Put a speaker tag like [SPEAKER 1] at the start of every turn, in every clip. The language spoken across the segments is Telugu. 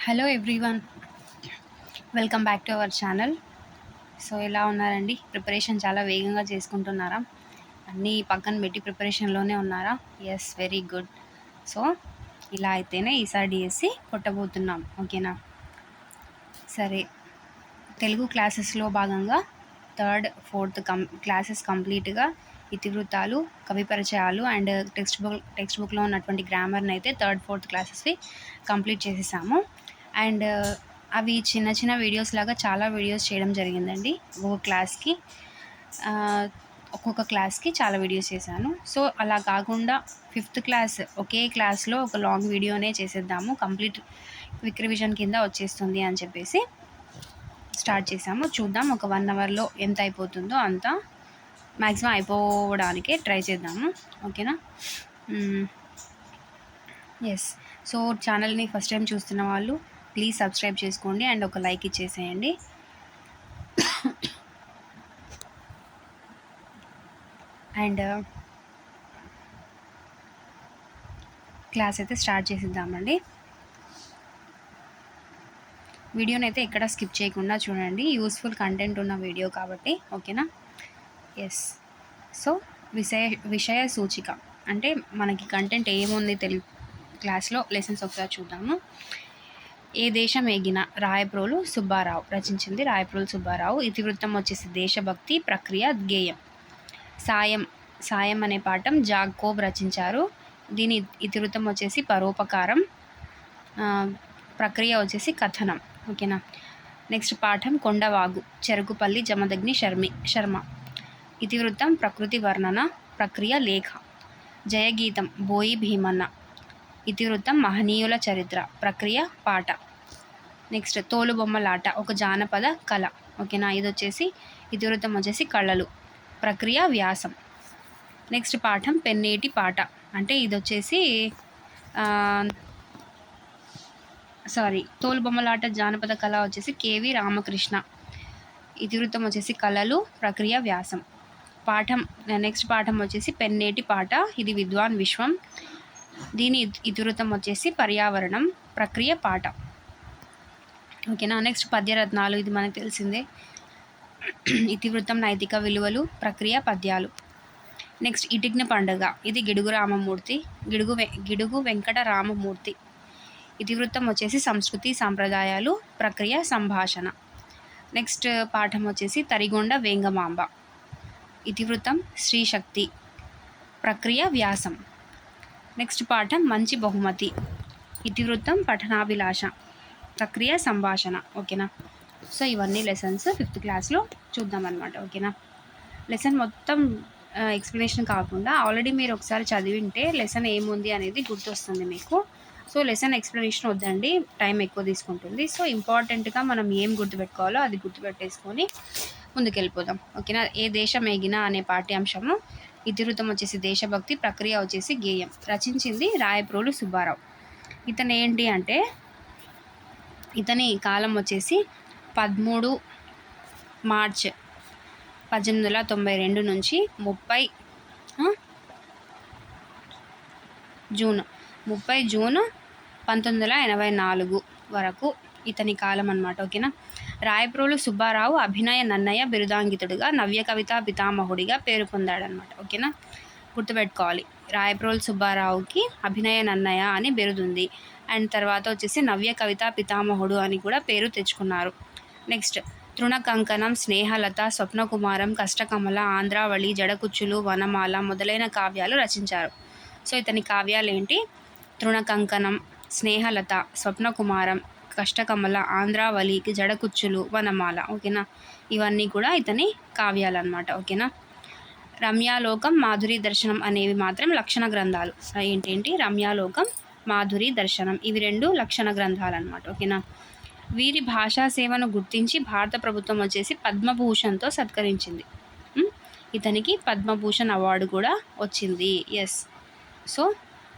[SPEAKER 1] Hello everyone, welcome back to our channel. So ఎలా ఉన్నారండి? ప్రిపరేషన్ చాలా వేగంగా చేసుకుంటున్నారా? అన్నీ పక్కన పెట్టి ప్రిపరేషన్లోనే ఉన్నారా? Yes, very good. సో ఇలా అయితేనే ఈసారి డిఎస్సి కొట్టబోతున్నాం, ఓకేనా? సరే, తెలుగు క్లాసెస్లో భాగంగా థర్డ్ ఫోర్త్ క్లాసెస్ కంప్లీట్గా ఇతివృత్తాలు, కవి పరిచయాలు అండ్ టెక్స్ట్ బుక్లో ఉన్నటువంటి గ్రామర్ని అయితే థర్డ్ ఫోర్త్ క్లాసెస్వి కంప్లీట్ చేసేసాము. అండ్ అవి చిన్న చిన్న వీడియోస్ లాగా చాలా వీడియోస్ చేయడం జరిగిందండి. ఒక్కొక్క క్లాస్కి చాలా వీడియోస్ చేశాను. సో అలా కాకుండా ఫిఫ్త్ క్లాస్ ఒకే క్లాస్లో ఒక లాంగ్ వీడియోనే చేసేద్దాము, కంప్లీట్ క్విక్ రివిజన్ కింద వచ్చేస్తుంది అని చెప్పేసి స్టార్ట్ చేసాము. చూద్దాం, ఒక 1 అవర్లో ఎంత అయిపోతుందో అంత మ్యాక్సిమం అయిపోవడానికే ట్రై చేద్దాము, ఓకేనా? ఎస్. సో ఛానల్ని ఫస్ట్ టైం చూస్తున్న వాళ్ళు ప్లీజ్ సబ్స్క్రైబ్ చేసుకోండి అండ్ ఒక లైక్ ఇచ్చేసేయండి. అండ్ క్లాస్ అయితే స్టార్ట్ చేసేద్దామండి. వీడియోని అయితే ఎక్కడ స్కిప్ చేయకుండా చూడండి, యూస్ఫుల్ కంటెంట్ ఉన్న వీడియో కాబట్టి, ఓకేనా? ఎస్. సో విషయ సూచిక అంటే మనకి కంటెంట్ ఏముంది తెలుగు క్లాస్లో లెసన్స్ ఒకసారి చూద్దాము. ఏ దేశం ఎగిన, రాయప్రోలు సుబ్బారావు రచించింది. రాయప్రోలు సుబ్బారావు. ఇతివృత్తం వచ్చేసి దేశభక్తి, ప్రక్రియ, గేయం. సాయం అనే పాఠం జాకోబ్ రచించారు. దీని ఇతివృత్తం వచ్చేసి పరోపకారం, ప్రక్రియ వచ్చేసి కథనం, ఓకేనా? నెక్స్ట్ పాఠం కొండవాగు, చెరుకుపల్లి జమదగ్ని శర్మ. ఇతివృత్తం ప్రకృతి వర్ణన, ప్రక్రియ లేఖ. జయగీతం బోయి భీమన్న. ఇతివృత్తం మహనీయుల చరిత్ర, ప్రక్రియ పాట. నెక్స్ట్ తోలుబొమ్మలాట, ఒక జానపద కళ, ఓకేనా? ఇది వచ్చేసి ఇతివృత్తం వచ్చేసి కళలు, ప్రక్రియ వ్యాసం. నెక్స్ట్ పాఠం పెన్నేటి పాట, అంటే ఇది వచ్చేసి తోలుబొమ్మలాట జానపద కళ వచ్చేసి కేవి రామకృష్ణ. ఇతివృత్తం వచ్చేసి కళలు, ప్రక్రియ వ్యాసం. నెక్స్ట్ పాఠం వచ్చేసి పెన్నేటి పాట, ఇది విద్వాన్ విశ్వం. దీని ఇతివృత్తం వచ్చేసి పర్యావరణం, ప్రక్రియ పాట, ఓకేనా? నెక్స్ట్ పద్యరత్నాలు, ఇది మనకు తెలిసిందే. ఇతివృత్తం నైతిక విలువలు, ప్రక్రియ పద్యాలు. నెక్స్ట్ ఇటిగ్న పండుగ, ఇది గిడుగు వెంకట రామమూర్తి. ఇతివృత్తం వచ్చేసి సంస్కృతి సాంప్రదాయాలు, ప్రక్రియ సంభాషణ. నెక్స్ట్ పాఠం వచ్చేసి తరిగొండ వేంగమాంబ. ఇతివృత్తం శ్రీశక్తి, ప్రక్రియ వ్యాసం. నెక్స్ట్ పాఠం మంచి బహుమతి. ఇతివృత్తం పఠనాభిలాష, ప్రక్రియ సంభాషణ, ఓకేనా? సో ఇవన్నీ లెసన్స్ ఫిఫ్త్ క్లాస్లో చూద్దామన్నమాట, ఓకేనా? లెసన్ మొత్తం ఎక్స్ప్లెనేషన్ కాకుండా ఆల్రెడీ మీరు ఒకసారి చదివింటే లెసన్ ఏముంది అనేది గుర్తొస్తుంది మీకు. సో లెసన్ ఎక్స్ప్లెనేషన్ వద్దండి, టైం ఎక్కువ తీసుకుంటుంది. సో ఇంపార్టెంట్గా మనం ఏం గుర్తుపెట్టుకోవాలో అది గుర్తుపెట్టేసుకొని ముందుకెళ్ళిపోదాం, ఓకేనా? ఏ దేశం ఎగినా అనే పాఠ్యాంశము. ఇతివృత్తం వచ్చేసి దేశభక్తి, ప్రక్రియ వచ్చేసి గేయం. రచించింది రాయప్రోలు సుబ్బారావు. ఇతను ఏంటి అంటే, ఇతని కాలం వచ్చేసి 13 మార్చ్ 1892 నుంచి 30 జూన్ 1984 వరకు ఇతని కాలం అన్నమాట, ఓకేనా? రాయప్రోలు సుబ్బారావు అభినయ నన్నయ బిరుదాంగితుడిగా, నవ్య కవితా పితామహుడిగా పేరు పొందాడనమాట, ఓకేనా? గుర్తుపెట్టుకోవాలి, రాయప్రోలు సుబ్బారావుకి అభినయ నన్నయ అని బిరుదుంది. అండ్ తర్వాత వచ్చేసి నవ్య కవితా పితామహుడు అని కూడా పేరు తెచ్చుకున్నారు. నెక్స్ట్ తృణకంకణం, స్నేహలత, స్వప్నకుమారం, కష్టకమల, ఆంధ్రావళి, జడకుచ్చులు, వనమాల మొదలైన కావ్యాలు రచించారు. సో ఇతని కావ్యాలు ఏంటి? తృణకంకణం, స్నేహలత, స్వప్నకుమారం, కష్టకమల, ఆంధ్రావళి, జడకుచ్చులు, వనమాల, ఓకేనా? ఇవన్నీ కూడా ఇతని కావ్యాలు అన్నమాట, ఓకేనా? రమ్యాలోకం, మాధురి దర్శనం అనేవి మాత్రం లక్షణ గ్రంథాలు. ఏంటేంటి? రమ్యాలోకం, మాధురి దర్శనం, ఇవి 2 లక్షణ గ్రంథాలు అన్నమాట, ఓకేనా? వీరి భాషా సేవను గుర్తించి భారత ప్రభుత్వం వచ్చేసి పద్మభూషణ్తో సత్కరించింది. ఇతనికి పద్మభూషణ్ అవార్డు కూడా వచ్చింది. ఎస్. సో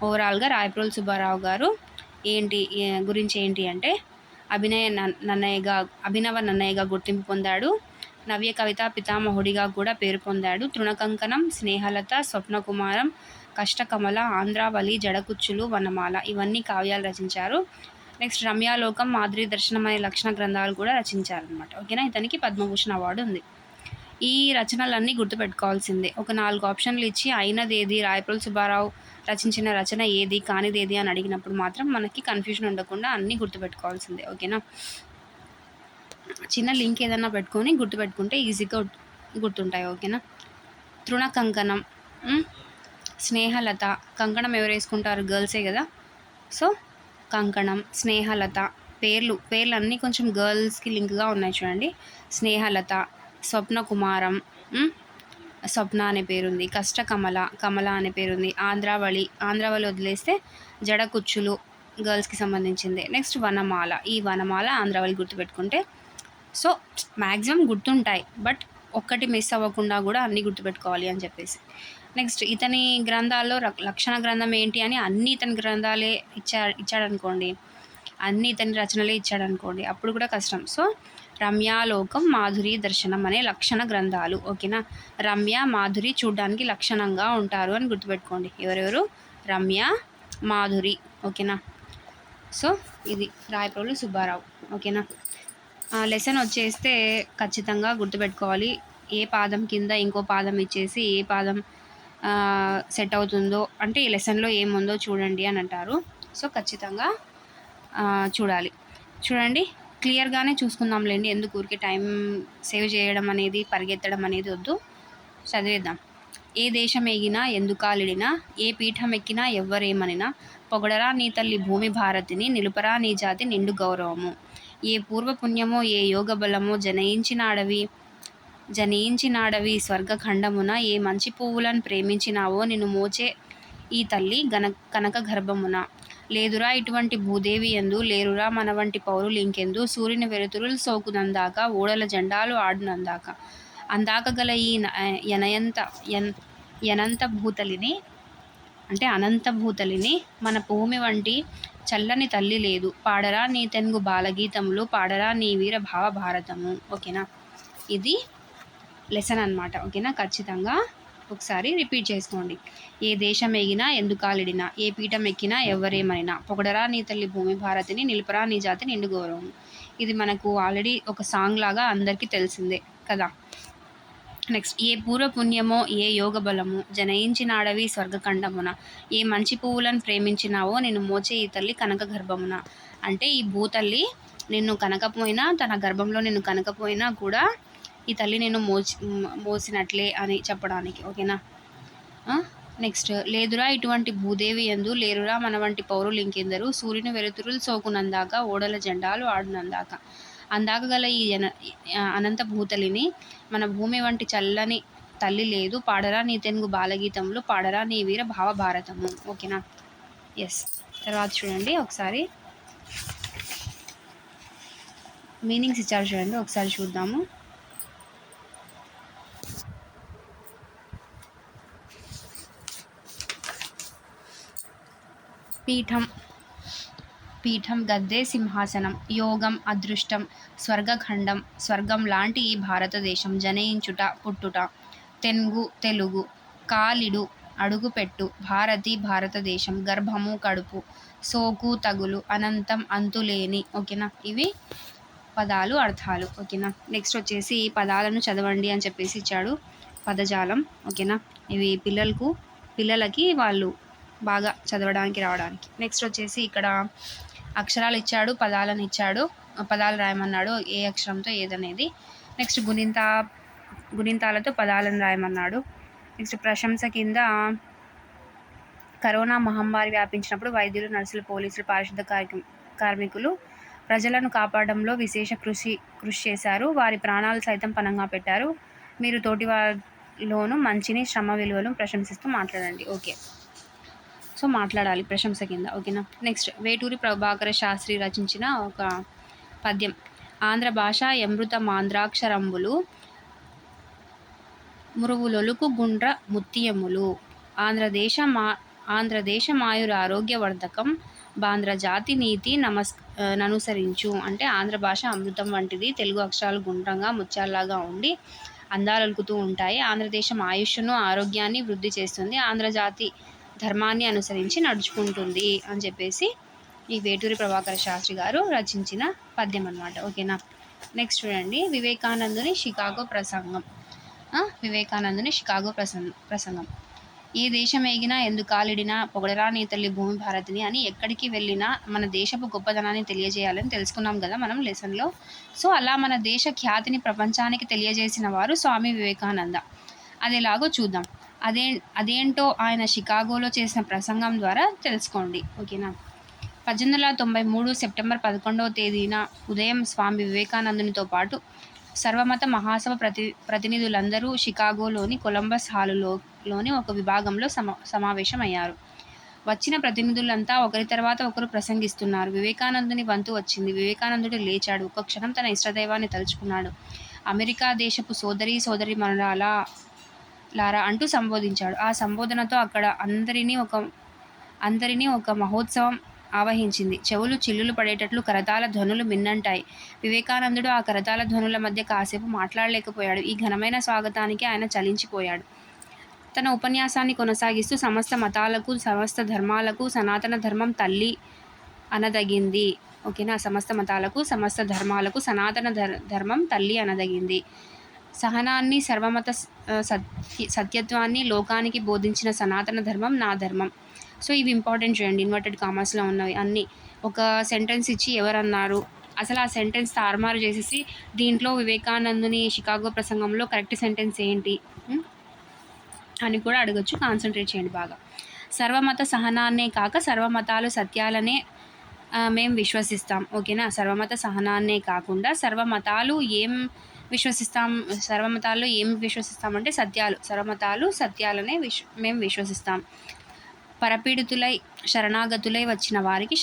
[SPEAKER 1] ఓవరాల్గా రాయప్రోలు సుబ్బారావు గారు గురించి ఏంటి అంటే, అభినవ నన్నయ్యగా గుర్తింపు పొందాడు. నవ్య కవితా పితామహుడిగా కూడా పేరు పొందాడు. తృణకంకణం, స్నేహలత, స్వప్నకుమారం, కష్టకమల, ఆంధ్రావళి, జడకుచ్చులు, వనమాల ఇవన్నీ కావ్యాలు రచించారు. నెక్స్ట్ రమ్యాలోకం, మాధురి దర్శనం అనే లక్షణ గ్రంథాలు కూడా రచించారనమాట. ఓకేనా, ఇతనికి పద్మభూషణ్ అవార్డు ఉంది. ఈ రచనలన్నీ గుర్తుపెట్టుకోవాల్సిందే. ఒక 4 ఆప్షన్లు ఇచ్చి అయినదేది, రాయప్రోలు సుబ్బారావు రచించిన రచన ఏది, కానిదేది అని అడిగినప్పుడు మాత్రం మనకి కన్ఫ్యూజన్ ఉండకుండా అన్నీ గుర్తుపెట్టుకోవాల్సిందే. ఓకేనా, చిన్న లింక్ ఏదన్నా పెట్టుకొని గుర్తుపెట్టుకుంటే ఈజీగా గుర్తుంటాయి. ఓకేనా, తృణ కంకణం, స్నేహలత. కంకణం ఎవరు వేసుకుంటారు? గర్ల్సే కదా. సో కంకణం, స్నేహలత పేర్లు అన్నీ కొంచెం గర్ల్స్కి లింక్గా ఉన్నాయి చూడండి. స్నేహలత, స్వప్న కుమారం, స్వప్న అనే పేరుంది. కమల అనే పేరుంది. ఆంధ్రావళి వదిలేస్తే జడకుచ్చులు గర్ల్స్కి సంబంధించింది. నెక్స్ట్ వనమాల, ఈ వనమాల ఆంధ్రావళి గుర్తుపెట్టుకుంటే సో మ్యాక్సిమం గుర్తుంటాయి, బట్ ఒక్కటి మిస్ అవ్వకుండా కూడా అన్నీ గుర్తుపెట్టుకోవాలి అని చెప్పేసి. నెక్స్ట్ ఇతని గ్రంథాల్లో లక్షణ గ్రంథం ఏంటి అని అన్ని ఇతని గ్రంథాలే ఇచ్చాడనుకోండి, అన్ని ఇతని రచనలే ఇచ్చాడనుకోండి, అప్పుడు కూడా కష్టం. సో రమ్యాలోకం, మాధురి దర్శనం అనే లక్షణ గ్రంథాలు. ఓకేనా, రమ్య, మాధురి చూడడానికి లక్షణంగా ఉంటారు అని గుర్తుపెట్టుకోండి. ఎవరెవరు? రమ్య, మాధురి. ఓకేనా, సో ఇది రాయప్రోలు సుబ్బారావు. ఓకేనా, లెసన్ వచ్చేస్తే ఖచ్చితంగా గుర్తుపెట్టుకోవాలి. ఏ పాదం కింద ఇంకో పాదం ఇచ్చేసి ఏ పాదం సెట్ అవుతుందో, అంటే ఈ లెసన్లో ఏముందో చూడండి అని అంటారు. సో ఖచ్చితంగా చూడాలి. చూడండి, క్లియర్గానే చూసుకుందాంలేండి, ఎందుకు ఊరికే టైం సేవ్ చేయడం అనేది, పరిగెత్తడం అనేది వద్దు. చదివేద్దాం. ఏ దేశం ఎగినా ఎందుకాలిడినా, ఏ పీఠం ఎక్కినా ఎవ్వరేమనినా, పొగడరా నీ తల్లి భూమి భారతిని, నిలుపరా నీ జాతి నిండు గౌరవము. ఏ పూర్వపుణ్యమో ఏ యోగ బలమో జనయించినాడవి స్వర్గఖండమున, ఏ మంచి పువ్వులను ప్రేమించినావో నిన్ను మోచే ఈ తల్లి కనక గర్భమున. లేదురా ఇటువంటి భూదేవి ఎందు, లేరురా మన వంటి పౌరులు ఇంకెందు, సూర్యుని వెలుతురులు సోకునందాక, ఓడల జెండాలు ఆడునందాక, అందాక గల ఈ అనంత భూతలిని మన భూమి వంటి చల్లని తల్లి లేదు, పాడరా నీ తెనుగు బాలగీతములు, పాడరా నీ వీర భావ భారతము. ఓకేనా, ఇది లెసన్ అనమాట. ఓకేనా, ఖచ్చితంగా ఒకసారి రిపీట్ చేసుకోండి. ఏ దేశం ఎగినా ఎందుకాలిడినా, ఏ పీఠం ఎక్కినా ఎవరేమైనా, పొగడరా నీ తల్లి భూమి భారతిని, నిలుపరా నీ జాతి నిండు గౌరవం. ఇది మనకు ఆల్రెడీ ఒక సాంగ్ లాగా అందరికీ తెలిసిందే కదా. నెక్స్ట్, ఏ పూర్వపుణ్యమో ఏ యోగ బలము, జనయించినాడవి స్వర్గఖండమున, ఏ మంచి పువ్వులను ప్రేమించినావో నిన్ను మోచే ఈ తల్లి కనక గర్భమున. అంటే ఈ భూతల్లి నిన్ను కనకపోయినా, తన గర్భంలో నిన్ను కనకపోయినా కూడా ఈ తల్లి నేను మోసినట్లే అని చెప్పడానికి. ఓకేనా, నెక్స్ట్, లేదురా ఇటువంటి భూదేవి ఎందు, లేరురా మన వంటి పౌరులు ఇంకెందరు, సూర్యుని వెలుతురులు సోకునందాక, ఓడల జెండాలు ఆడునందాక, అందాక గల ఈ అనంత భూతలిని మన భూమి వంటి చల్లని తల్లి లేదు, పాడరా నీ తెనుగు బాలగీతములు, పాడరా నీ వీర భావ భారతము. ఓకేనా, ఎస్. తర్వాత చూడండి, ఒకసారి మీనింగ్స్ ఇచ్చారు చూడండి, ఒకసారి చూద్దాము. పీఠం గద్దె, సింహాసనం. యోగం అదృష్టం, స్వర్గఖండం స్వర్గం లాంటి ఈ భారతదేశం. జనయించుట పుట్టుట, తెలుగు. కాలిడు అడుగుపెట్టు, భారతి భారతదేశం. గర్భము కడుపు, సోకు తగులు, అనంతం అంతులేని. ఓకేనా, ఇవి పదాలు అర్థాలు. ఓకేనా, నెక్స్ట్ వచ్చేసి పదాలను చదవండి అని చెప్పేసి ఇచ్చాడు, పదజాలం. ఓకేనా, ఇవి పిల్లలకి వాళ్ళు బాగా చదవడానికి రావడానికి. నెక్స్ట్ వచ్చేసి ఇక్కడ అక్షరాలు ఇచ్చాడు, పదాలను ఇచ్చాడు, పదాలు రాయమన్నాడు, ఏ అక్షరంతో ఏదనేది. నెక్స్ట్ గుణింతాలతో పదాలను రాయమన్నాడు. నెక్స్ట్ ప్రశంస కింద కరోనా మహమ్మారి వ్యాపించినప్పుడు వైద్యులు, నర్సులు, పోలీసులు, పారిశుద్ధ కార్మికులు ప్రజలను కాపాడడంలో విశేష కృషి చేశారు. వారి ప్రాణాలు సైతం పణంగా పెట్టారు. మీరు తోటి వారిలోనూ మంచిని, శ్రమ విలువలను ప్రశంసిస్తూ మాట్లాడండి. ఓకే, సో మాట్లాడాలి ప్రశంస కింద. ఓకేనా, నెక్స్ట్ వేటూరి ప్రభాకర శాస్త్రి రచించిన ఒక పద్యం. ఆంధ్ర భాష అమృత మాంద్రాక్షరంబులు, మురువులొలుకు గుండ్ర ముత్యములు, ఆంధ్రదేశమాయుర ఆరోగ్యవర్ధకం, బాంధ్ర జాతి నీతి ననుసరించు. అంటే ఆంధ్ర భాష అమృతం వంటిది, తెలుగు అక్షరాలు గుండ్రంగా ముత్యాల్లాగా ఉండి అందాలొలుకుతూ ఉంటాయి. ఆంధ్రదేశం ఆయుష్ను, ఆరోగ్యాన్ని వృద్ధి చేస్తుంది. ఆంధ్రజాతి ధర్మాన్ని అనుసరించి నడుచుకుంటుంది అని చెప్పేసి ఈ వేటూరి ప్రభాకర శాస్త్రి గారు రచించిన పద్యం అన్నమాట. ఓకేనా. నెక్స్ట్ చూడండి, వివేకానందుని షికాగో ప్రసంగం. వివేకానందుని షికాగో ప్రసంగం. ఏ దేశం ఎగినా ఎందుకాలిడినా పొగడరా నీ తల్లి భూమి భారతిని అని ఎక్కడికి వెళ్ళినా మన దేశపు గొప్పదనాన్ని తెలియజేయాలని తెలుసుకున్నాం కదా మనం లెసన్లో. సో అలా మన దేశ ఖ్యాతిని ప్రపంచానికి తెలియజేసిన వారు స్వామి వివేకానంద. అది ఎలాగో చూద్దాం. అదేంటో ఆయన షికాగోలో చేసిన ప్రసంగం ద్వారా తెలుసుకోండి. ఓకేనా. 1893 సెప్టెంబర్ 11వ తేదీన ఉదయం స్వామి వివేకానందునితో పాటు సర్వమత మహాసభ ప్రతినిధులందరూ షికాగోలోని కొలంబస్ హాలులోని ఒక విభాగంలో సమావేశమయ్యారు. వచ్చిన ప్రతినిధులంతా ఒకరి తర్వాత ఒకరు ప్రసంగిస్తున్నారు. వివేకానందుని వంతు వచ్చింది. వివేకానందుడు లేచాడు. ఒక క్షణం తన ఇష్టదైవాన్ని తలుచుకున్నాడు. అమెరికా దేశపు సోదరి మనులారా అంటూ సంబోధించాడు. ఆ సంబోధనతో అక్కడ అందరినీ ఒక మహోత్సవం ఆవహించింది. చెవులు చిల్లులు పడేటట్లు కరతాళ ధ్వనులు మిన్నంటాయి. వివేకానందుడు ఆ కరతాళ ధ్వనుల మధ్య కాసేపు మాట్లాడలేకపోయాడు. ఈ ఘనమైన స్వాగతానికి ఆయన చలించిపోయాడు. తన ఉపన్యాసాన్ని కొనసాగిస్తూ సమస్త మతాలకు, సమస్త ధర్మాలకు సనాతన ధర్మం తల్లి అనదగింది. ఓకేనా. సమస్త మతాలకు, సమస్త ధర్మాలకు సనాతన ధర్మం తల్లి అనదగింది. సహనాన్ని, సర్వమత సత్యత్వాన్ని లోకానికి బోధించిన సనాతన ధర్మం నా ధర్మం. సో ఇవి ఇంపార్టెంట్ చూడండి, ఇన్వర్టెడ్ కామర్స్లో ఉన్నవి అన్నీ. ఒక సెంటెన్స్ ఇచ్చి ఎవరన్నారు, అసలు ఆ సెంటెన్స్ తారుమారు చేసేసి దీంట్లో వివేకానందుని షికాగో ప్రసంగంలో కరెక్ట్ సెంటెన్స్ ఏంటి అని కూడా అడగచ్చు. కాన్సన్ట్రేట్ చేయండి బాగా. సర్వమత సహనాన్నే కాక సర్వమతాలు సత్యాలనే మేము విశ్వసిస్తాం. ఓకేనా. సర్వమత సహనాన్నే కాకుండా సర్వమతాలు సర్వమతాల్లో ఏం విశ్వసిస్తామంటే సత్యాలు. సర్వమతాలు సత్యాలనే మేము విశ్వసిస్తాం. పరపీడితులై శరణాగతులై వచ్చిన వారికి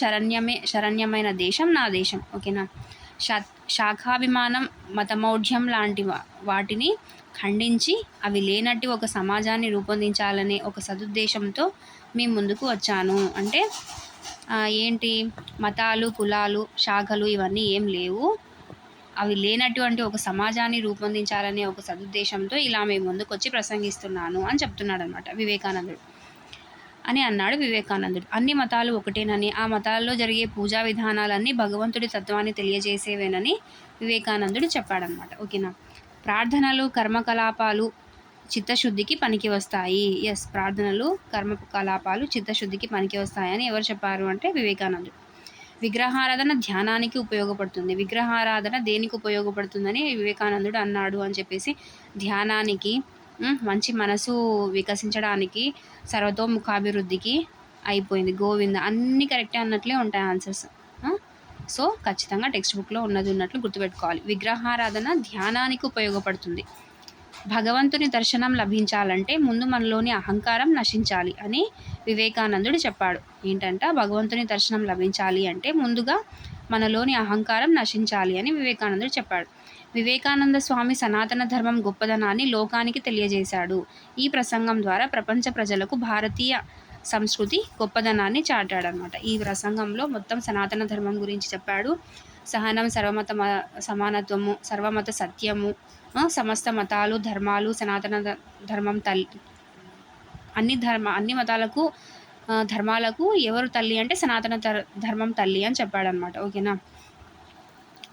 [SPEAKER 1] శరణ్యమైన దేశం నా దేశం. ఓకేనా. శాఖాభిమానం, మతమౌఢ్యం లాంటి వాటిని ఖండించి అవి లేనట్టు ఒక సమాజాన్ని రూపొందించాలనే ఒక సదుద్దేశంతో మీ ముందుకు వచ్చాను. అంటే ఏంటి, మతాలు, కులాలు, శాఖలు ఇవన్నీ ఏం లేవు, అవి లేనటువంటి ఒక సమాజాన్ని రూపొందించాలనే ఒక సదుద్దేశంతో ఇలా మేము ముందుకు వచ్చి ప్రసంగిస్తున్నాను అని చెప్తున్నాడు అనమాట వివేకానందుడు అని అన్నాడు. వివేకానందుడు అన్ని మతాలు ఒకటేనని, ఆ మతాల్లో జరిగే పూజా విధానాలన్నీ భగవంతుడి తత్వాన్ని తెలియజేసేవేనని వివేకానందుడు చెప్పాడనమాట. ఓకేనా. ప్రార్థనలు, కర్మకలాపాలు చిత్తశుద్ధికి పనికి వస్తాయి. ప్రార్థనలు, కర్మకలాపాలు చిత్తశుద్ధికి పనికి వస్తాయని ఎవరు చెప్పారు అంటే వివేకానందుడు. విగ్రహారాధన ధ్యానానికి ఉపయోగపడుతుంది. విగ్రహారాధన దేనికి ఉపయోగపడుతుందని వివేకానందుడు అన్నాడు అని చెప్పేసి, ధ్యానానికి, మంచి మనసు వికసించడానికి, సర్వతోముఖాభివృద్ధికి అయిపోయింది. గోవింద అన్నీ కరెక్టే అన్నట్లే ఉంటాయి ఆన్సర్స్. సో ఖచ్చితంగా టెక్స్ట్ బుక్లో ఉన్నట్లు గుర్తుపెట్టుకోవాలి. విగ్రహారాధన ధ్యానానికి ఉపయోగపడుతుంది. భగవంతుని దర్శనం లభించాలంటే ముందు మనలోని అహంకారం నశించాలి అని వివేకానందుడు చెప్పాడు. ఏంటంట, భగవంతుని దర్శనం లభించాలి అంటే ముందుగా మనలోని అహంకారం నశించాలి అని వివేకానందుడు చెప్పాడు. వివేకానంద స్వామి సనాతన ధర్మం గొప్పదనాన్ని లోకానికి తెలియజేశాడు. ఈ ప్రసంగం ద్వారా ప్రపంచ ప్రజలకు భారతీయ సంస్కృతి గొప్పదనాన్ని చాటాడనమాట. ఈ ప్రసంగంలో మొత్తం సనాతన ధర్మం గురించి చెప్పాడు. సహనం, సర్వమత సమానత్వము, సర్వమత సత్యము, సమస్త మతాలు, ధర్మాలు, సనాతన ధర్మం తల్లి, అన్ని మతాలకు, ధర్మాలకు ఎవరు తల్లి అంటే సనాతన ధర్మం తల్లి అని చెప్పాడనమాట. ఓకేనా.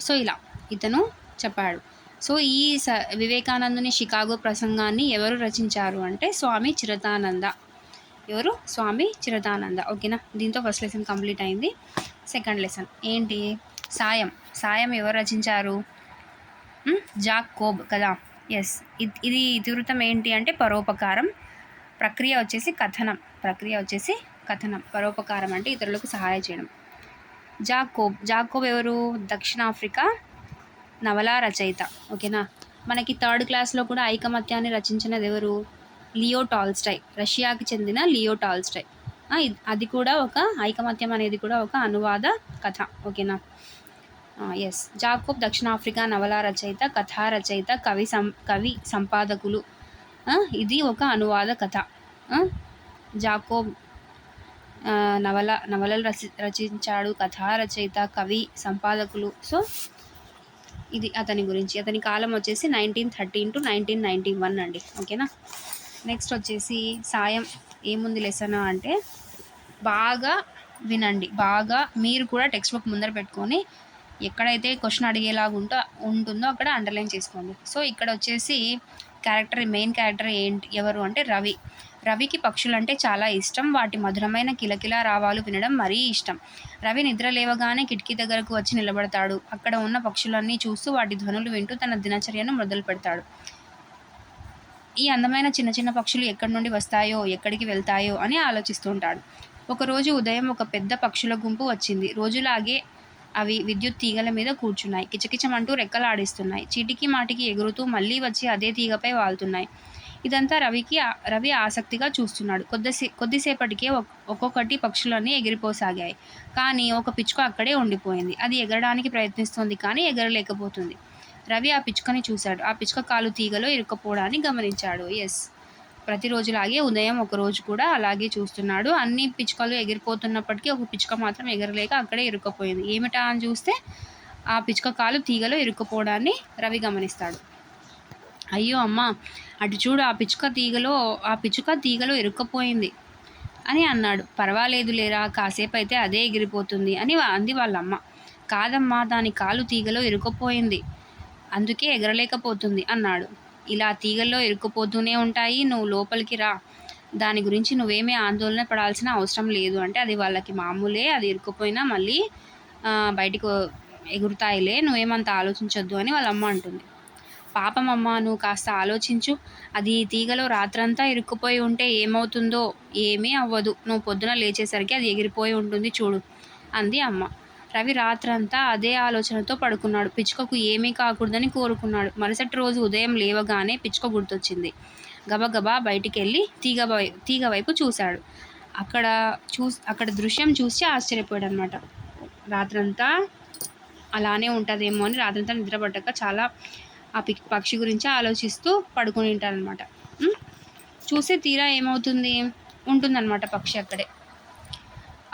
[SPEAKER 1] సో ఇలా ఇతను చెప్పాడు. సో ఈ వివేకానందుని షికాగో ప్రసంగాన్ని ఎవరు రచించారు అంటే స్వామి చిరతానంద. ఎవరు? స్వామి చిరతానంద. ఓకేనా. దీంతో ఫస్ట్ లెసన్ కంప్లీట్ అయింది. సెకండ్ లెసన్ ఏంటి? సాయం ఎవరు రచించారు? జాకోబ్ కదా. ఇది ఇతివృత్తం ఏంటి అంటే పరోపకారం. ప్రక్రియ వచ్చేసి కథనం. పరోపకారం అంటే ఇతరులకు సహాయం చేయడం. జాకోబ్ ఎవరు? దక్షిణాఫ్రికా నవలా రచయిత. ఓకేనా. మనకి థర్డ్ క్లాస్లో కూడా ఐకమత్యాన్ని రచించినది ఎవరు? Leo Tolstoy. రష్యాకి చెందిన లియో టాల్స్టాయ్. అది కూడా ఒక ఐకమత్యం అనేది కూడా ఒక అనువాద కథ. ఓకేనా. జాకోబ్ దక్షిణాఫ్రికా నవలా రచయిత, కథా రచయిత, కవి సంపాదకులు. ఇది ఒక అనువాద కథ. జాకోబ్ నవలలు రచించాడు, కథా రచయిత, కవి సంపాదకులు. సో ఇది అతని గురించి. అతని కాలం వచ్చేసి 1913 to 1991 అండి. ఓకేనా. నెక్స్ట్ వచ్చేసి సాయం ఏముంది లెసన్ అంటే బాగా వినండి బాగా. మీరు కూడా టెక్స్ట్ బుక్ ముందర పెట్టుకొని ఎక్కడైతే క్వశ్చన్ అడిగేలాగా ఉంటుందో అక్కడ అండర్లైన్ చేసుకోండి. సో ఇక్కడ వచ్చేసి మెయిన్ క్యారెక్టర్ ఎవరు అంటే రవి. రవికి పక్షులంటే చాలా ఇష్టం. వాటి మధురమైన కిలకిలా రావాలు వినడం మరీ ఇష్టం. రవి నిద్ర లేవగానే కిటికీ దగ్గరకు వచ్చి నిలబడతాడు. అక్కడ ఉన్న పక్షులన్నీ చూస్తూ వాటి ధ్వనులు వింటూ తన దినచర్యను మొదలు పెడతాడు. ఈ అందమైన చిన్న చిన్న పక్షులు ఎక్కడి నుండి వస్తాయో, ఎక్కడికి వెళ్తాయో అని ఆలోచిస్తూ ఉంటాడు. ఒకరోజు ఉదయం ఒక పెద్ద పక్షుల గుంపు వచ్చింది. రోజులాగే అవి విద్యుత్ తీగల మీద కూర్చున్నాయి. కిచకిచమంటూ రెక్కలాడిస్తున్నాయి. చీటికి మాటికి ఎగురుతూ మళ్ళీ వచ్చి అదే తీగపై వాలుతున్నాయి. ఇదంతా రవి ఆసక్తిగా చూస్తున్నాడు. కొద్దిసేపటికే ఒక్కొక్కటి పక్షులన్నీ ఎగిరిపోసాగాయి. కానీ ఒక పిచ్చుక అక్కడే ఉండిపోయింది. అది ఎగరడానికి ప్రయత్నిస్తోంది కానీ ఎగరలేకపోతుంది. రవి ఆ పిచ్చుకని చూశాడు. ఆ పిచ్చుక కాలు తీగలో ఇరుక్కుపోవడాన్ని గమనించాడు. ప్రతిరోజులాగే ఉదయం ఒకరోజు కూడా అలాగే చూస్తున్నాడు. అన్ని పిచ్చుకలు ఎగిరిపోతున్నప్పటికీ ఒక పిచ్చుక మాత్రం ఎగరలేక అక్కడే ఇరుక్కుపోయింది. ఏమిటా అని చూస్తే ఆ పిచ్చుక కాలు తీగలో ఇరుక్కుపోవడాన్ని రవి గమనిస్తాడు. అయ్యో అమ్మ, అటు చూడు, ఆ పిచ్చుక తీగలో ఇరుక్కుపోయింది అని అన్నాడు. పర్వాలేదు లేరా, కాసేపు అయితే అదే ఎగిరిపోతుంది అని అంది వాళ్ళమ్మ. కాదమ్మా, దాని కాలు తీగలో ఇరుక్కుపోయింది, అందుకే ఎగరలేకపోతుంది అన్నాడు. ఇలా తీగల్లో ఇరుక్కుపోతూనే ఉంటాయి, నువ్వు లోపలికి రా, దాని గురించి నువ్వేమీ ఆందోళన పడాల్సిన అవసరం లేదు అంటే అది వాళ్ళకి మామూలే, అది ఇరుక్కుపోయినా మళ్ళీ బయటికి ఎగురుతాయిలే, నువ్వేమంత ఆలోచించొద్దు అని వాళ్ళ అమ్మ అంటుంది. పాపం అమ్మ, నువ్వు కాస్త ఆలోచించు, అది తీగలో రాత్రంతా ఇరుక్కుపోయి ఉంటే ఏమవుతుందో. ఏమీ అవ్వదు, నువ్వు పొద్దున లేచేసరికి అది ఎగిరిపోయి ఉంటుంది చూడు అంది అమ్మ. రవి రాత్రంతా అదే ఆలోచనతో పడుకున్నాడు. పిచ్చుకకు ఏమీ కాకూడదని కోరుకున్నాడు. మరుసటి రోజు ఉదయం లేవగానే పిచ్చుక గుర్తొచ్చింది. గబగబా బయటికి వెళ్ళి తీగ వైపు చూశాడు. అక్కడ దృశ్యం చూసి ఆశ్చర్యపోయాడు అనమాట. రాత్రంతా అలానే ఉంటుందేమో అని రాత్రంతా నిద్రపట్టక చాలా ఆ పక్షి గురించి ఆలోచిస్తూ పడుకుని ఉంటారనమాట. చూస్తే తీరా ఏమవుతుంది, ఉంటుందన్నమాట పక్షి అక్కడే.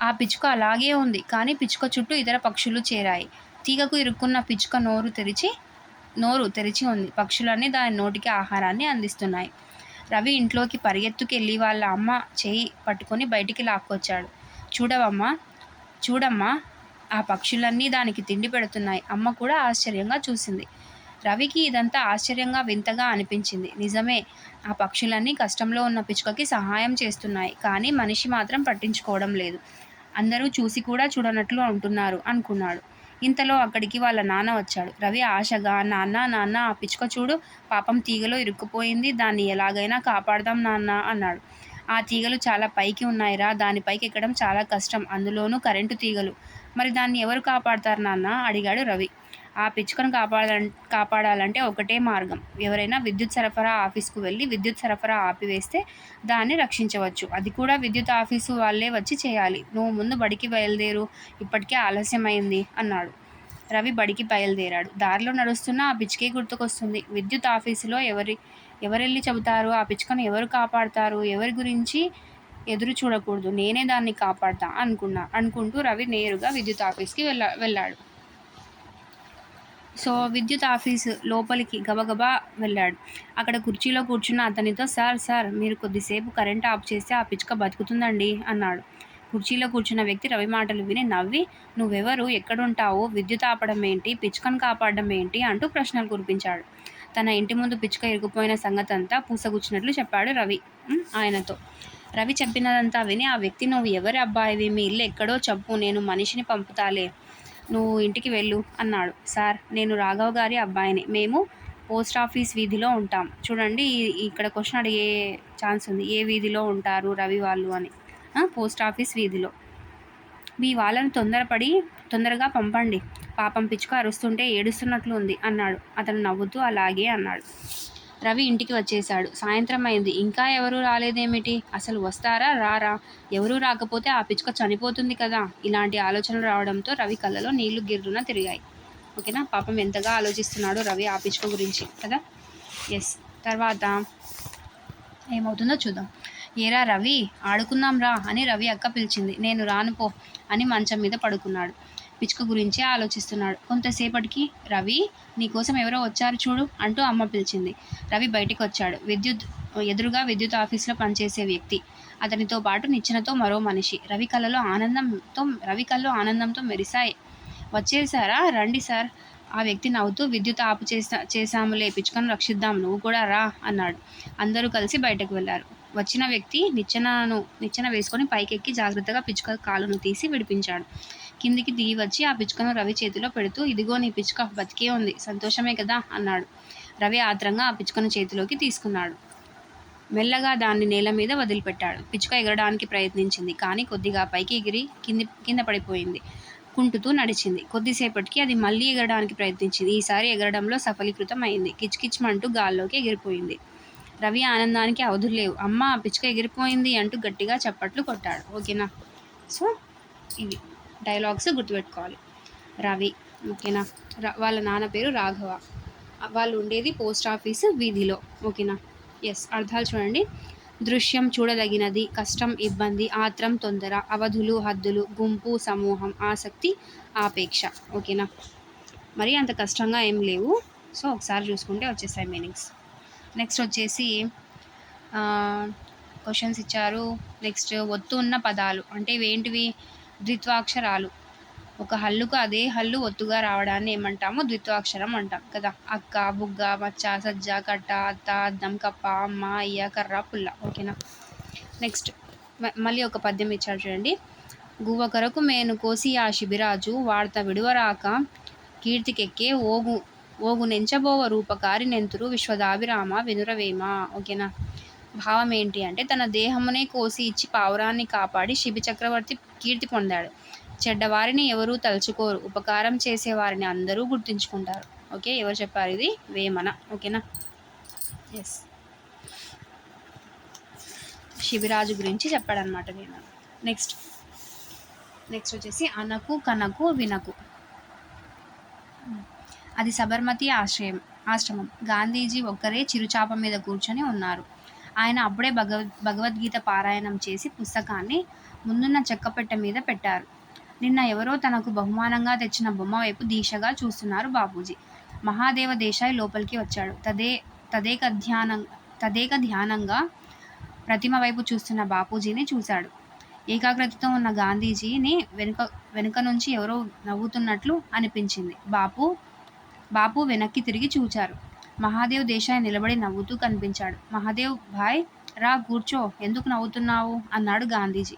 [SPEAKER 1] ఆ పిచ్చుక అలాగే ఉంది, కానీ పిచ్చుక చుట్టూ ఇతర పక్షులు చేరాయి. తీగకు ఇరుక్కున్న పిచ్చుక నోరు తెరిచి ఉంది. పక్షులన్నీ దాని నోటికి ఆహారాన్ని అందిస్తున్నాయి. రవి ఇంట్లోకి పరిగెత్తుకెళ్ళి వాళ్ళ అమ్మ చేయి పట్టుకొని బయటికి లాక్కొచ్చాడు. చూడమ్మా, ఆ పక్షులన్నీ దానికి తిండి పెడుతున్నాయి. అమ్మ కూడా ఆశ్చర్యంగా చూసింది. రవికి ఇదంతా ఆశ్చర్యంగా వింతగా అనిపించింది. నిజమే, ఆ పక్షులన్నీ కష్టంలో ఉన్న పిచ్చుకకి సహాయం చేస్తున్నాయి, కానీ మనిషి మాత్రం పట్టించుకోవడం లేదు. అందరూ చూసి కూడా చూడనట్లు ఉంటున్నారు అనుకున్నాడు. ఇంతలో అక్కడికి వాళ్ళ నాన్న వచ్చాడు. రవి ఆశగా, నాన్న, ఆ పిచ్చుక చూడు, పాపం తీగలో ఇరుక్కుపోయింది, దాన్ని ఎలాగైనా కాపాడదాం నాన్న అన్నాడు. ఆ తీగలు చాలా పైకి ఉన్నాయిరా, దానిపైకి ఎక్కడం చాలా కష్టం, అందులోనూ కరెంటు తీగలు. మరి దాన్ని ఎవరు కాపాడతారు నాన్న అడిగాడు రవి. ఆ పిచ్చుకను కాపాడాలంటే ఒకటే మార్గం. ఎవరైనా విద్యుత్ సరఫరా ఆఫీస్కు వెళ్ళి విద్యుత్ సరఫరా ఆపివేస్తే దాన్ని రక్షించవచ్చు. అది కూడా విద్యుత్ ఆఫీసు వాళ్ళే వచ్చి చేయాలి. నువ్వు ముందు బడికి బయలుదేరు, ఇప్పటికే ఆలస్యమైంది అన్నాడు. రవి బడికి బయలుదేరాడు. దారిలో నడుస్తున్న ఆ పిచ్చుకే గుర్తుకొస్తుంది. విద్యుత్ ఆఫీసులో ఎవరెళ్ళి చెబుతారు, ఆ పిచ్చుకను ఎవరు కాపాడతారు, ఎవరి గురించి ఎదురు చూడకూడదు, నేనే దాన్ని కాపాడతా అనుకుంటూ రవి నేరుగా విద్యుత్ ఆఫీస్కి వెళ్ళాడు. సో విద్యుత్ ఆఫీసు లోపలికి గబగబా వెళ్ళాడు. అక్కడ కుర్చీలో కూర్చున్న అతనితో, సార్, మీరు కొద్దిసేపు కరెంట్ ఆఫ్ చేస్తే ఆ పిచ్చుక బతుకుతుందండి అన్నాడు. కుర్చీలో కూర్చున్న వ్యక్తి రవి మాటలు విని నవ్వి, నువ్వెవరు, ఎక్కడుంటావో, విద్యుత్ ఆపడం ఏంటి, పిచ్చుకను కాపాడడం ఏంటి అంటూ ప్రశ్నలు కురిపించాడు. తన ఇంటి ముందు పిచ్చుక ఇరుకుపోయిన సంగతంతా పూసగుచ్చినట్లు చెప్పాడు రవి ఆయనతో. రవి చెప్పినదంతా విని ఆ వ్యక్తి, నువ్వు ఎవరి అబ్బాయివి, మీ ఇల్లు ఎక్కడో చెప్పు, నేను మనిషిని పంపుతాలే, నువ్వు ఇంటికి వెళ్ళు అన్నాడు. సార్, నేను రాఘవ్ గారి అబ్బాయిని, మేము పోస్ట్ ఆఫీస్ వీధిలో ఉంటాం. చూడండి, ఇక్కడ క్వశ్చన్ అడిగే ఛాన్స్ ఉంది, ఏ వీధిలో ఉంటారు రవి వాళ్ళు అని. పోస్ట్ ఆఫీస్ వీధిలో. మీ వాళ్ళని తొందరగా పంపండి, పాపం పిచ్చుక అరుస్తుంటే ఏడుస్తున్నట్లు ఉంది అన్నాడు. అతను నవ్వుతూ అలాగే అన్నాడు. రవి ఇంటికి వచ్చేశాడు. సాయంత్రం అయింది. ఇంకా ఎవరూ రాలేదేమిటి, అసలు వస్తారా రారా, ఎవరూ రాకపోతే ఆ పిచ్చుక చనిపోతుంది కదా. ఇలాంటి ఆలోచనలు రావడంతో రవి కళ్ళలో నీళ్లు గిర్రున తిరిగాయి. ఓకేనా, పాపం ఎంతగా ఆలోచిస్తున్నాడు రవి ఆ పిచ్చుక గురించి కదా. తర్వాత ఏమవుతుందో చూద్దాం. ఏరా రవి, ఆడుకుందాం రా అని రవి అక్క పిలిచింది. నేను రాను పో అని మంచం మీద పడుకున్నాడు. పిచ్చుక గురించి ఆలోచిస్తున్నాడు. కొంతసేపటికి, రవి, నీకోసం ఎవరో వచ్చారు చూడు అంటూ అమ్మ పిలిచింది. రవి బయటికి వచ్చాడు. ఎదురుగా విద్యుత్ ఆఫీసులో పనిచేసే వ్యక్తి, అతనితో పాటు నిచ్చెనతో మరో మనిషి. రవి కళ్ళు ఆనందంతో మెరిశాయి. వచ్చేసారా, రండి సార్. ఆ వ్యక్తి నవ్వుతూ, విద్యుత్ ఆపు చేశాములే, పిచ్చుకను రక్షిద్దాం, నువ్వు కూడా రా అన్నాడు. అందరూ కలిసి బయటకు వెళ్లారు. వచ్చిన వ్యక్తి నిచ్చెన వేసుకొని పైకెక్కి జాగ్రత్తగా పిచ్చుక కాలును తీసి విడిపించాడు. కిందికి దిగి వచ్చి ఆ పిచ్చుకను రవి చేతిలో పెడుతూ, ఇదిగో నీ పిచ్చుక, బతికే ఉంది, సంతోషమే కదా అన్నాడు. రవి ఆత్రంగా ఆ పిచ్చుకను చేతిలోకి తీసుకున్నాడు. మెల్లగా దాన్ని నేల మీద వదిలిపెట్టాడు. పిచ్చుక ఎగరడానికి ప్రయత్నించింది, కానీ కొద్దిగా పైకి ఎగిరి కింద పడిపోయింది. కుంటుతూ నడిచింది. కొద్దిసేపటికి అది మళ్ళీ ఎగరడానికి ప్రయత్నించింది. ఈసారి ఎగరడంలో సఫలీకృతం అయింది. కిచ్కిచ్మంటూ గాల్లోకి ఎగిరిపోయింది. రవి ఆనందానికి అవధులు లేవు. అమ్మా, పిచ్చుక ఎగిరిపోయింది అంటూ గట్టిగా చప్పట్లు కొట్టాడు. ఓకేనా? సో ఇవి డైలాగ్స్ గుర్తుపెట్టుకోవాలి. రవి, ఓకేనా? వాళ్ళ నాన్న పేరు రాఘవ. వాళ్ళు ఉండేది పోస్ట్ ఆఫీస్ వీధిలో. ఓకేనా? ఎస్, అర్థాలు చూడండి. దృశ్యం, చూడదగినది, కష్టం, ఇబ్బంది, ఆత్రం, తొందర, అవధులు, హద్దులు, గుంపు, సమూహం, ఆసక్తి, ఆపేక్ష. ఓకేనా? మరి అంత కష్టంగా ఏం లేవు. సో ఒకసారి చూసుకుంటే వచ్చేసాయి మీనింగ్స్. నెక్స్ట్ వచ్చేసి క్వశ్చన్స్ ఇచ్చారు. నెక్స్ట్, ఒత్తు ఉన్న పదాలు అంటే ఇవేంటివి? ద్విత్వాక్షరాలు. ఒక హల్లుకు అదే హల్లు ఒత్తుగా రావడాన్ని ఏమంటాము? ద్విత్వాక్షరం అంటాం కదా. అక్క, బుగ్గ, మచ్చ, సజ్జ, కట్ట, అత్త, అద్దం, కప్ప, అమ్మ, అయ్య, కర్ర, పుల్ల. ఓకేనా? నెక్స్ట్ మళ్ళీ ఒక పద్యం ఇచ్చాడు చూడండి. గువ్వ కొరకు మేను కోసి ఆ శిబిరాజు వార్త విడువరాక కీర్తికెక్కే ఓగు నెంచబోవ రూపకారి నెంతురు విశ్వదాభిరామ వినురవేమ. ఓకేనా? భావం ఏంటి అంటే, తన దేహమునే కోసి ఇచ్చి పావురాన్ని కాపాడి శిబి చక్రవర్తి కీర్తి పొందాడు. చెడ్డవారిని ఎవరూ తలుచుకోరు, ఉపకారం చేసేవారిని అందరూ గుర్తుంచుకుంటారు. ఓకే, ఎవరు చెప్పారు ఇది? వేమన. ఓకేనా? ఎస్, శిబిరాజు గురించి చెప్పాడనమాట వేమన. నెక్స్ట్ వచ్చేసి అనకు కనకు వినకు. అది సబర్మతి ఆశ్రమం. గాంధీజీ ఒక్కరే చిరుచాప మీద కూర్చొని ఉన్నారు. ఆయన అప్పుడే భగవద్గీత పారాయణం చేసి పుస్తకాన్ని ముందున్న చెక్కపెట్టె మీద పెట్టారు. నిన్న ఎవరో తనకు బహుమానంగా తెచ్చిన బొమ్మ వైపు దీక్షగా చూస్తున్నారు బాపూజీ. మహాదేవ దేశాయ్ లోపలికి వచ్చాడు. తదేక ధ్యానంగా ప్రతిమ వైపు చూస్తున్న బాపూజీని చూశాడు. ఏకాగ్రతతో ఉన్న గాంధీజీని వెనుక నుంచి ఎవరో నవ్వుతున్నట్లు అనిపించింది. బాపు వెనక్కి తిరిగి చూచారు. మహాదేవ్ దేశాయ్ నిలబడి నవ్వుతూ కనిపించాడు. మహాదేవ్ భాయ్, రా కూర్చో, ఎందుకు నవ్వుతున్నావు అన్నాడు గాంధీజీ.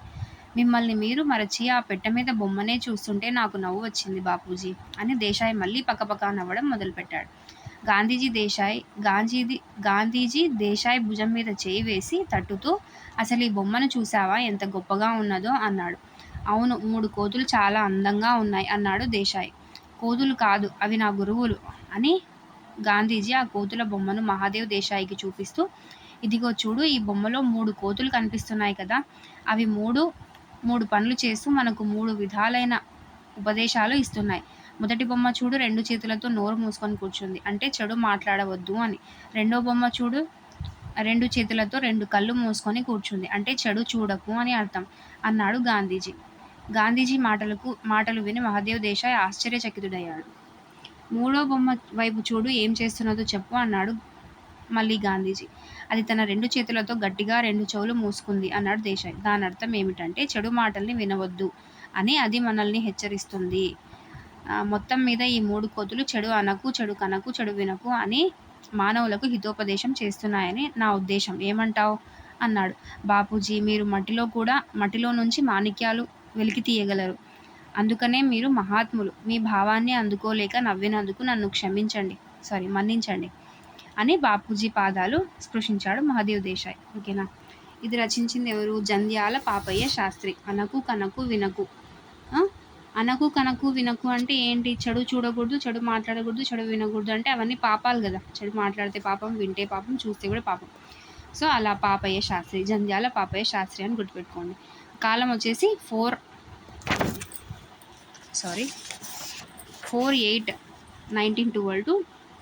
[SPEAKER 1] మిమ్మల్ని మీరు మరచి ఆ పెట్టె మీద బొమ్మనే చూస్తుంటే నాకు నవ్వు వచ్చింది బాపూజీ అని దేశాయ్ మళ్ళీ పక్కపక్క నవ్వడం మొదలుపెట్టాడు. గాంధీజీ దేశాయ్ భుజం మీద చేయి వేసి తట్టుతూ, అసలు ఈ బొమ్మను చూసావా, ఎంత గొప్పగా ఉన్నదో అన్నాడు. అవును, 3 కోతులు చాలా అందంగా ఉన్నాయి అన్నాడు దేశాయ్. కోతులు కాదు, అవి నా గురువులు అని గాంధీజీ ఆ కోతుల బొమ్మను మహాదేవ్ దేశాయ్కి చూపిస్తూ, ఇదిగో చూడు, ఈ బొమ్మలో 3 కోతులు కనిపిస్తున్నాయి కదా, అవి మూడు పనులు చేస్తూ మనకు 3 విధాలైన ఉపదేశాలు ఇస్తున్నాయి. మొదటి బొమ్మ చూడు, 2 చేతులతో నోరు మూసుకొని కూర్చుంది, అంటే చెడు మాట్లాడవద్దు అని. రెండో బొమ్మ చూడు, 2 చేతులతో 2 కళ్ళు మూసుకొని కూర్చుంది, అంటే చెడు చూడకు అని అర్థం అన్నాడు గాంధీజీ. గాంధీజీ మాటలు విని మహాదేవ్ దేశాయ్ ఆశ్చర్యచకితుడయ్యాడు. మూడో బొమ్మ వైపు చూడు, ఏం చేస్తున్నదో చెప్పు అన్నాడు మళ్ళీ గాంధీజీ. అది తన 2 చేతులతో గట్టిగా 2 చెవులు మూసుకుంది అన్నాడు దేశాయ్. దాని అర్థం ఏమిటంటే, చెడు మాటల్ని వినవద్దు అని అది మనల్ని హెచ్చరిస్తుంది. మొత్తం మీద ఈ 3 కోతులు చెడు అనకు, చెడు కనకు, చెడు వినకు అని మానవులకు హితోపదేశం చేస్తున్నాయని నా ఉద్దేశం. ఏమంటావు అన్నాడు. బాపూజీ, మీరు మట్టిలో నుంచి మాణిక్యాలు వెలికి తీయగలరు, అందుకనే మీరు మహాత్ములు. మీ భావాన్ని అందుకోలేక నవ్వినందుకు నన్ను మన్నించండి అని బాపూజీ పాదాలు స్పృశించాడు మహాదేవ్ దేశాయ్. ఓకేనా? ఇది రచించింది ఎవరు? జంధ్యాల పాపయ్య శాస్త్రి. అనకు కనకు వినకు. అనకు కనకు వినకు అంటే ఏంటి? చెడు చూడకూడదు, చెడు మాట్లాడకూడదు, చెడు వినకూడదు అంటే అవన్నీ పాపాలు కదా. చెడు మాట్లాడితే పాపం, వింటే పాపం, చూస్తే కూడా పాపం. సో అలా పాపయ్య శాస్త్రి, జంధ్యాల పాపయ్య శాస్త్రి అని గుర్తుపెట్టుకోండి. కాలం వచ్చేసి 4/8/1912 to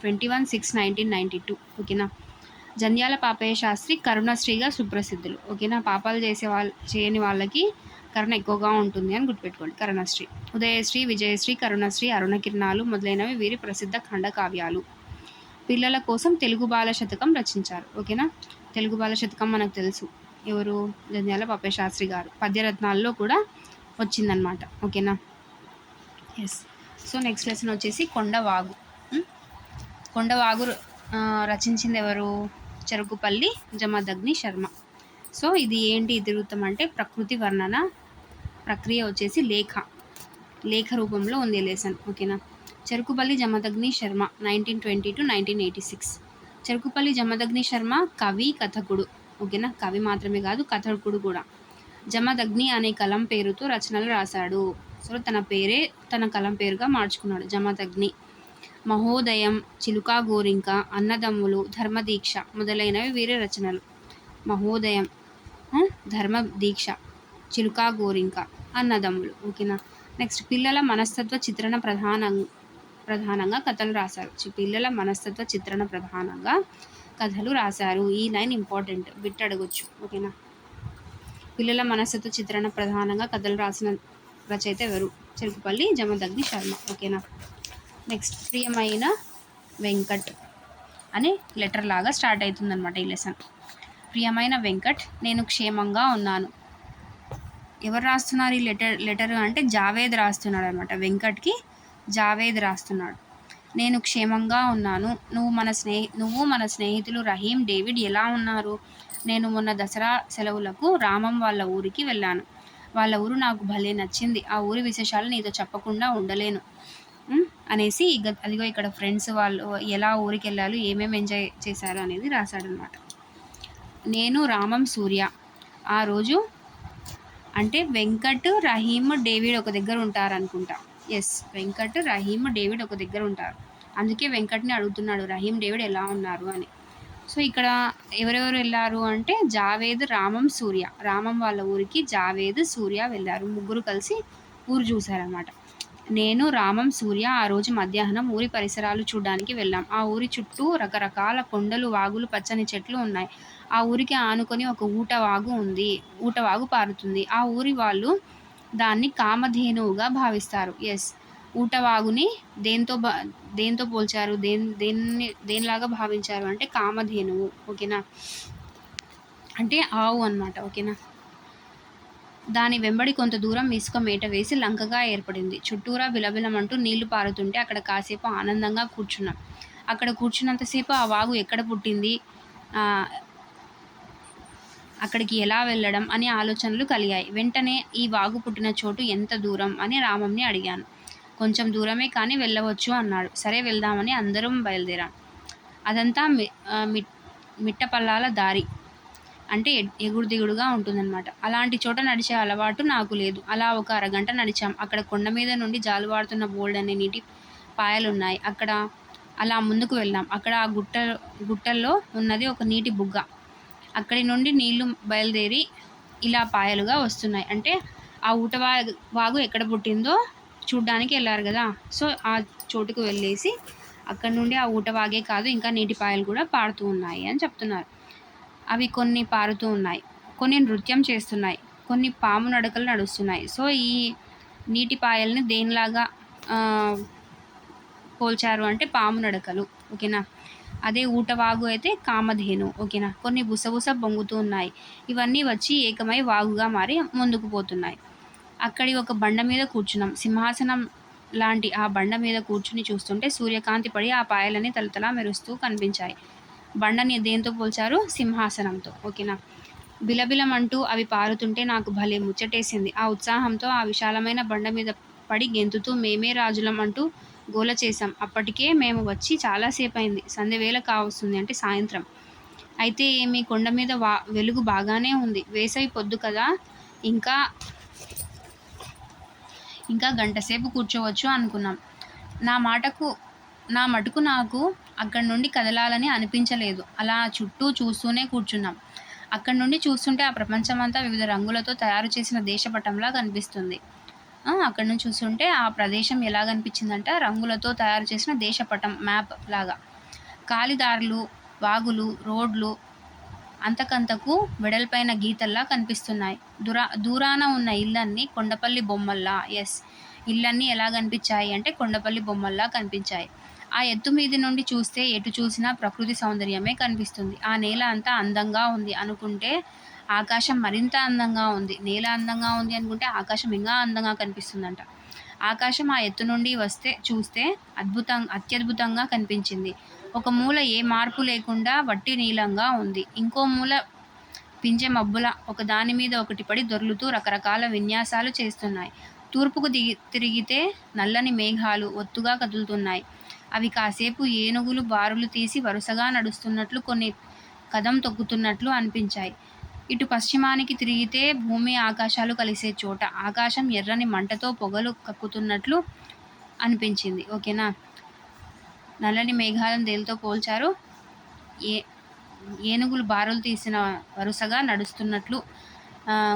[SPEAKER 1] 21/6/1992. ఓకేనా? జంధ్యాల పాపయ్య శాస్త్రి కరుణశ్రీగా సుప్రసిద్ధులు. ఓకేనా? పాపాలు చేయని వాళ్ళకి కరుణ ఎక్కువగా ఉంటుంది అని గుర్తుపెట్టుకోండి. కరుణశ్రీ. ఉదయశ్రీ, విజయశ్రీ, కరుణశ్రీ, అరుణకిరణాలు మొదలైనవి వీరి ప్రసిద్ధ ఖండకావ్యాలు. పిల్లల కోసం తెలుగు బాల శతకం రచించారు. ఓకేనా? తెలుగు బాల శతకం మనకు తెలుసు, ఎవరు, జంధ్యాల పాపయ్య శాస్త్రి గారు. పద్యరత్నాల్లో కూడా వచ్చిందనమాట. ఓకేనా. ఎస్. సో నెక్స్ట్ లెసన్ వచ్చేసి కొండవాగు. కొండవాగు రచించింది ఎవరు? చెరుకుపల్లి జమదగ్ని శర్మ. సో ఇది ఏంటి ఇతివృత్తం అంటే ప్రకృతి వర్ణన ప్రక్రియ వచ్చేసి లేఖ రూపంలో ఉంది లెసన్. ఓకేనా. చెరుకుపల్లి జమదగ్ని శర్మ 1920 to 1986. చెరుకుపల్లి జమదగ్ని శర్మ కవి, కథకుడు. ఓకేనా. కవి మాత్రమే కాదు, కథకుడు కూడా. జమదగ్ని అనే కలం పేరుతో రచనలు రాశాడు. సో తన పేరే తన కలం పేరుగా మార్చుకున్నాడు, జమదగ్ని. మహోదయం, చిలుకా గోరింక, అన్నదమ్ములు, ధర్మదీక్ష మొదలైనవి వీరి రచనలు. మహోదయం, ధర్మదీక్ష, చిలుకా గోరింక, అన్నదమ్ములు. ఓకేనా. నెక్స్ట్ పిల్లల మనస్తత్వ చిత్రణ ప్రధానంగా కథలు రాశారు. పిల్లల మనస్తత్వ చిత్రణ ప్రధానంగా కథలు రాశారు. ఈ లైన్ ఇంపార్టెంట్, బిట్ అడగొచ్చు. ఓకేనా. పిల్లల మనస్తత్వ చిత్రణ ప్రధానంగా కథలు రాసిన రచయిత ఎవరు? చెరుకుపల్లి జమదగ్ని శర్మ. ఓకేనా. నెక్స్ట్ ప్రియమైన వెంకట్ అనే లెటర్ లాగా స్టార్ట్ అవుతుందన్నమాట ఈ లెసన్. ప్రియమైన వెంకట్, నేను క్షేమంగా ఉన్నాను. ఎవరు రాస్తున్నారు ఈ లెటర్ అంటే జావేద్ రాస్తున్నాడు అనమాట. వెంకట్కి జావేద్ రాస్తున్నాడు. నేను క్షేమంగా ఉన్నాను. నువ్వు మన స్నేహితులు రహీం, డేవిడ్ ఎలా ఉన్నారు? నేను మొన్న దసరా సెలవులకు రామం వాళ్ళ ఊరికి వెళ్ళాను. వాళ్ళ ఊరు నాకు భలే నచ్చింది. ఆ ఊరి విశేషాలు నీతో చెప్పకుండా ఉండలేను అనేసి అదిగో ఇక్కడ ఫ్రెండ్స్ వాళ్ళు ఎలా ఊరికి వెళ్ళారు, ఏమేమి ఎంజాయ్ చేశారు అనేది రాశాడనమాట. నేను రామం సూర్య. ఆ రోజు అంటే వెంకట్, రహీమ్, డేవిడ్ ఒక దగ్గర ఉంటారు అనుకుంటా. ఎస్, వెంకట్, రహీమ్, డేవిడ్ ఒక దగ్గర ఉంటారు. అందుకే వెంకట్ని అడుగుతున్నాడు రహీం, డేవిడ్ ఎలా ఉన్నారు అని. సో ఇక్కడ ఎవరెవరు వెళ్ళారు అంటే జావేద్, రామం, సూర్య. రామం వాళ్ళ ఊరికి జావేద్, సూర్య వెళ్ళారు. ముగ్గురు కలిసి ఊరు చూశారనమాట. నేను, రామం, సూర్య ఆ రోజు మధ్యాహ్నం ఊరి పరిసరాలు చూడడానికి వెళ్ళాం. ఆ ఊరి చుట్టూ రకరకాల కొండలు, వాగులు, పచ్చని చెట్లు ఉన్నాయి. ఆ ఊరికి ఆనుకొని ఒక ఊటవాగు ఉంది. ఊటవాగు పారుతుంది. ఆ ఊరి వాళ్ళు దాన్ని కామధేనువుగా భావిస్తారు. ఎస్, ఊటవాగుని దేంతో పోల్చారు, దేనిలాగా భావించారు అంటే కామధేనువు. ఓకేనా, అంటే ఆవు అన్నమాట. ఓకేనా. దాని వెంబడి కొంత దూరం ఇసుక మేట వేసి లంకగా ఏర్పడింది. చుట్టూరా బిలబిలమంటూ నీళ్లు పారుతుంటే అక్కడ కాసేపు ఆనందంగా కూర్చున్నాం. అక్కడ కూర్చున్నంతసేపు ఆ వాగు ఎక్కడ పుట్టింది, అక్కడికి ఎలా వెళ్ళడం అనే ఆలోచనలు కలిగాయి. వెంటనే ఈ వాగు పుట్టిన చోటు ఎంత దూరం అని రామంని అడిగాను. కొంచెం దూరమే కానీ వెళ్ళవచ్చు అన్నాడు. సరే వెళ్దామని అందరం బయలుదేరాం. అదంతా మిట్టపల్లాల దారి, అంటే ఎగుడు దిగుడుగా ఉంటుందన్నమాట. అలాంటి చోట నడిచే అలవాటు నాకు లేదు. అలా ఒక అరగంట నడిచాం. అక్కడ కొండ మీద నుండి జాలువారుతున్న బోల్డన్ని నీటి పాయలున్నాయి. అక్కడ అలా ముందుకు వెళ్ళాం. అక్కడ ఆ గుట్టల్లో ఉన్నది ఒక నీటి బుగ్గ. అక్కడి నుండి నీళ్లు బయలుదేరి ఇలా పాయలుగా వస్తున్నాయి. అంటే ఆ వాగు ఎక్కడ పుట్టిందో చూడ్డానికి వెళ్ళారు కదా. సో ఆ చోటుకు వెళ్ళేసి అక్కడ నుండి ఆ ఊటవాగే కాదు ఇంకా నీటి పాయలు కూడా పారుతూ ఉన్నాయి అని చెప్తున్నారు. అవి కొన్ని పారుతూ ఉన్నాయి, కొన్ని నృత్యం చేస్తున్నాయి, కొన్ని పాము నడకలు నడుస్తున్నాయి. సో ఈ నీటి పాయల్ని దేనిలాగా పోల్చారు అంటే పాము నడకలు. ఓకేనా. అదే ఊటవాగు అయితే కామధేను. ఓకేనా. కొన్ని బుసబుస పొంగుతూ ఉన్నాయి. ఇవన్నీ వచ్చి ఏకమై వాగుగా మారి ముందుకు పోతున్నాయి. అక్కడి ఒక బండ మీద కూర్చున్నాం. సింహాసనం లాంటి ఆ బండ మీద కూర్చుని చూస్తుంటే సూర్యకాంతి పడి ఆ పాయలని తలతలా మెరుస్తూ కనిపించాయి. బండని దేంతో పోల్చారు? సింహాసనంతో. ఓకేనా. బిలబిలమంటూ అవి పారుతుంటే నాకు భలే ముచ్చటేసింది. ఆ ఉత్సాహంతో ఆ విశాలమైన బండ మీద పడి గెంతుతూ మేమే రాజులం అంటూ గోల చేశాం. అప్పటికే మేము వచ్చి చాలాసేపు అయింది. సంధ్యవేళ కావస్తుంది, అంటే సాయంత్రం. అయితే ఏమి కొండ మీద వెలుగు బాగానే ఉంది. వేసవి పొద్దు కదా, ఇంకా గంటసేపు కూర్చోవచ్చు అనుకున్నాం. నా మటుకు నాకు అక్కడి నుండి కదలాలని అనిపించలేదు. అలా చుట్టూ చూస్తూనే కూర్చున్నాం. అక్కడి నుండి చూస్తుంటే ఆ ప్రపంచమంతా వివిధ రంగులతో తయారు చేసిన దేశపటంలా కనిపిస్తుంది. అక్కడి నుంచి చూస్తుంటే ఆ ప్రదేశం ఎలా కనిపించిందంటే రంగులతో తయారు చేసిన దేశపటం, మ్యాప్ లాగా. కాలిదారులు, వాగులు, రోడ్లు అంతకంతకు వెడల్పైన గీతల్లా కనిపిస్తున్నాయి. దూరాన ఉన్న ఇళ్ళన్నీ కొండపల్లి బొమ్మల్లా. ఎస్, ఇళ్ళన్నీ ఎలా కనిపించాయి అంటే కొండపల్లి బొమ్మల్లా కనిపించాయి. ఆ ఎత్తు మీది నుండి చూస్తే ఎటు చూసినా ప్రకృతి సౌందర్యమే కనిపిస్తుంది. ఆ నేల అంతా అందంగా ఉంది అనుకుంటే ఆకాశం మరింత అందంగా ఉంది. నేల అందంగా ఉంది అనుకుంటే ఆకాశం ఇంకా అందంగా కనిపిస్తుందంట. ఆకాశం ఆ ఎత్తు నుండి చూస్తే అత్యద్భుతంగా కనిపించింది. ఒక మూల ఏ మార్పు లేకుండా వట్టి నీలంగా ఉంది. ఇంకో మూల పింజె మబ్బుల ఒకదాని మీద ఒకటి పడి దొర్లుతూ రకరకాల విన్యాసాలు చేస్తున్నాయి. తూర్పుకు తిరిగితే నల్లని మేఘాలు ఒత్తుగా కదులుతున్నాయి. అవి కాసేపు ఏనుగులు బారులు తీసి వరుసగా నడుస్తున్నట్లు, కొన్ని కదం తొక్కుతున్నట్లు అనిపించాయి. ఇటు పశ్చిమానికి తిరిగితే భూమి ఆకాశాలు కలిసే చోట ఆకాశం ఎర్రని మంటతో పొగలు కక్కుతున్నట్లు అనిపించింది. ఓకేనా. నల్లని మేఘాలను దేనితో పోల్చారు? ఏనుగులు బారులు తీసిన వరుసగా నడుస్తున్నట్లు,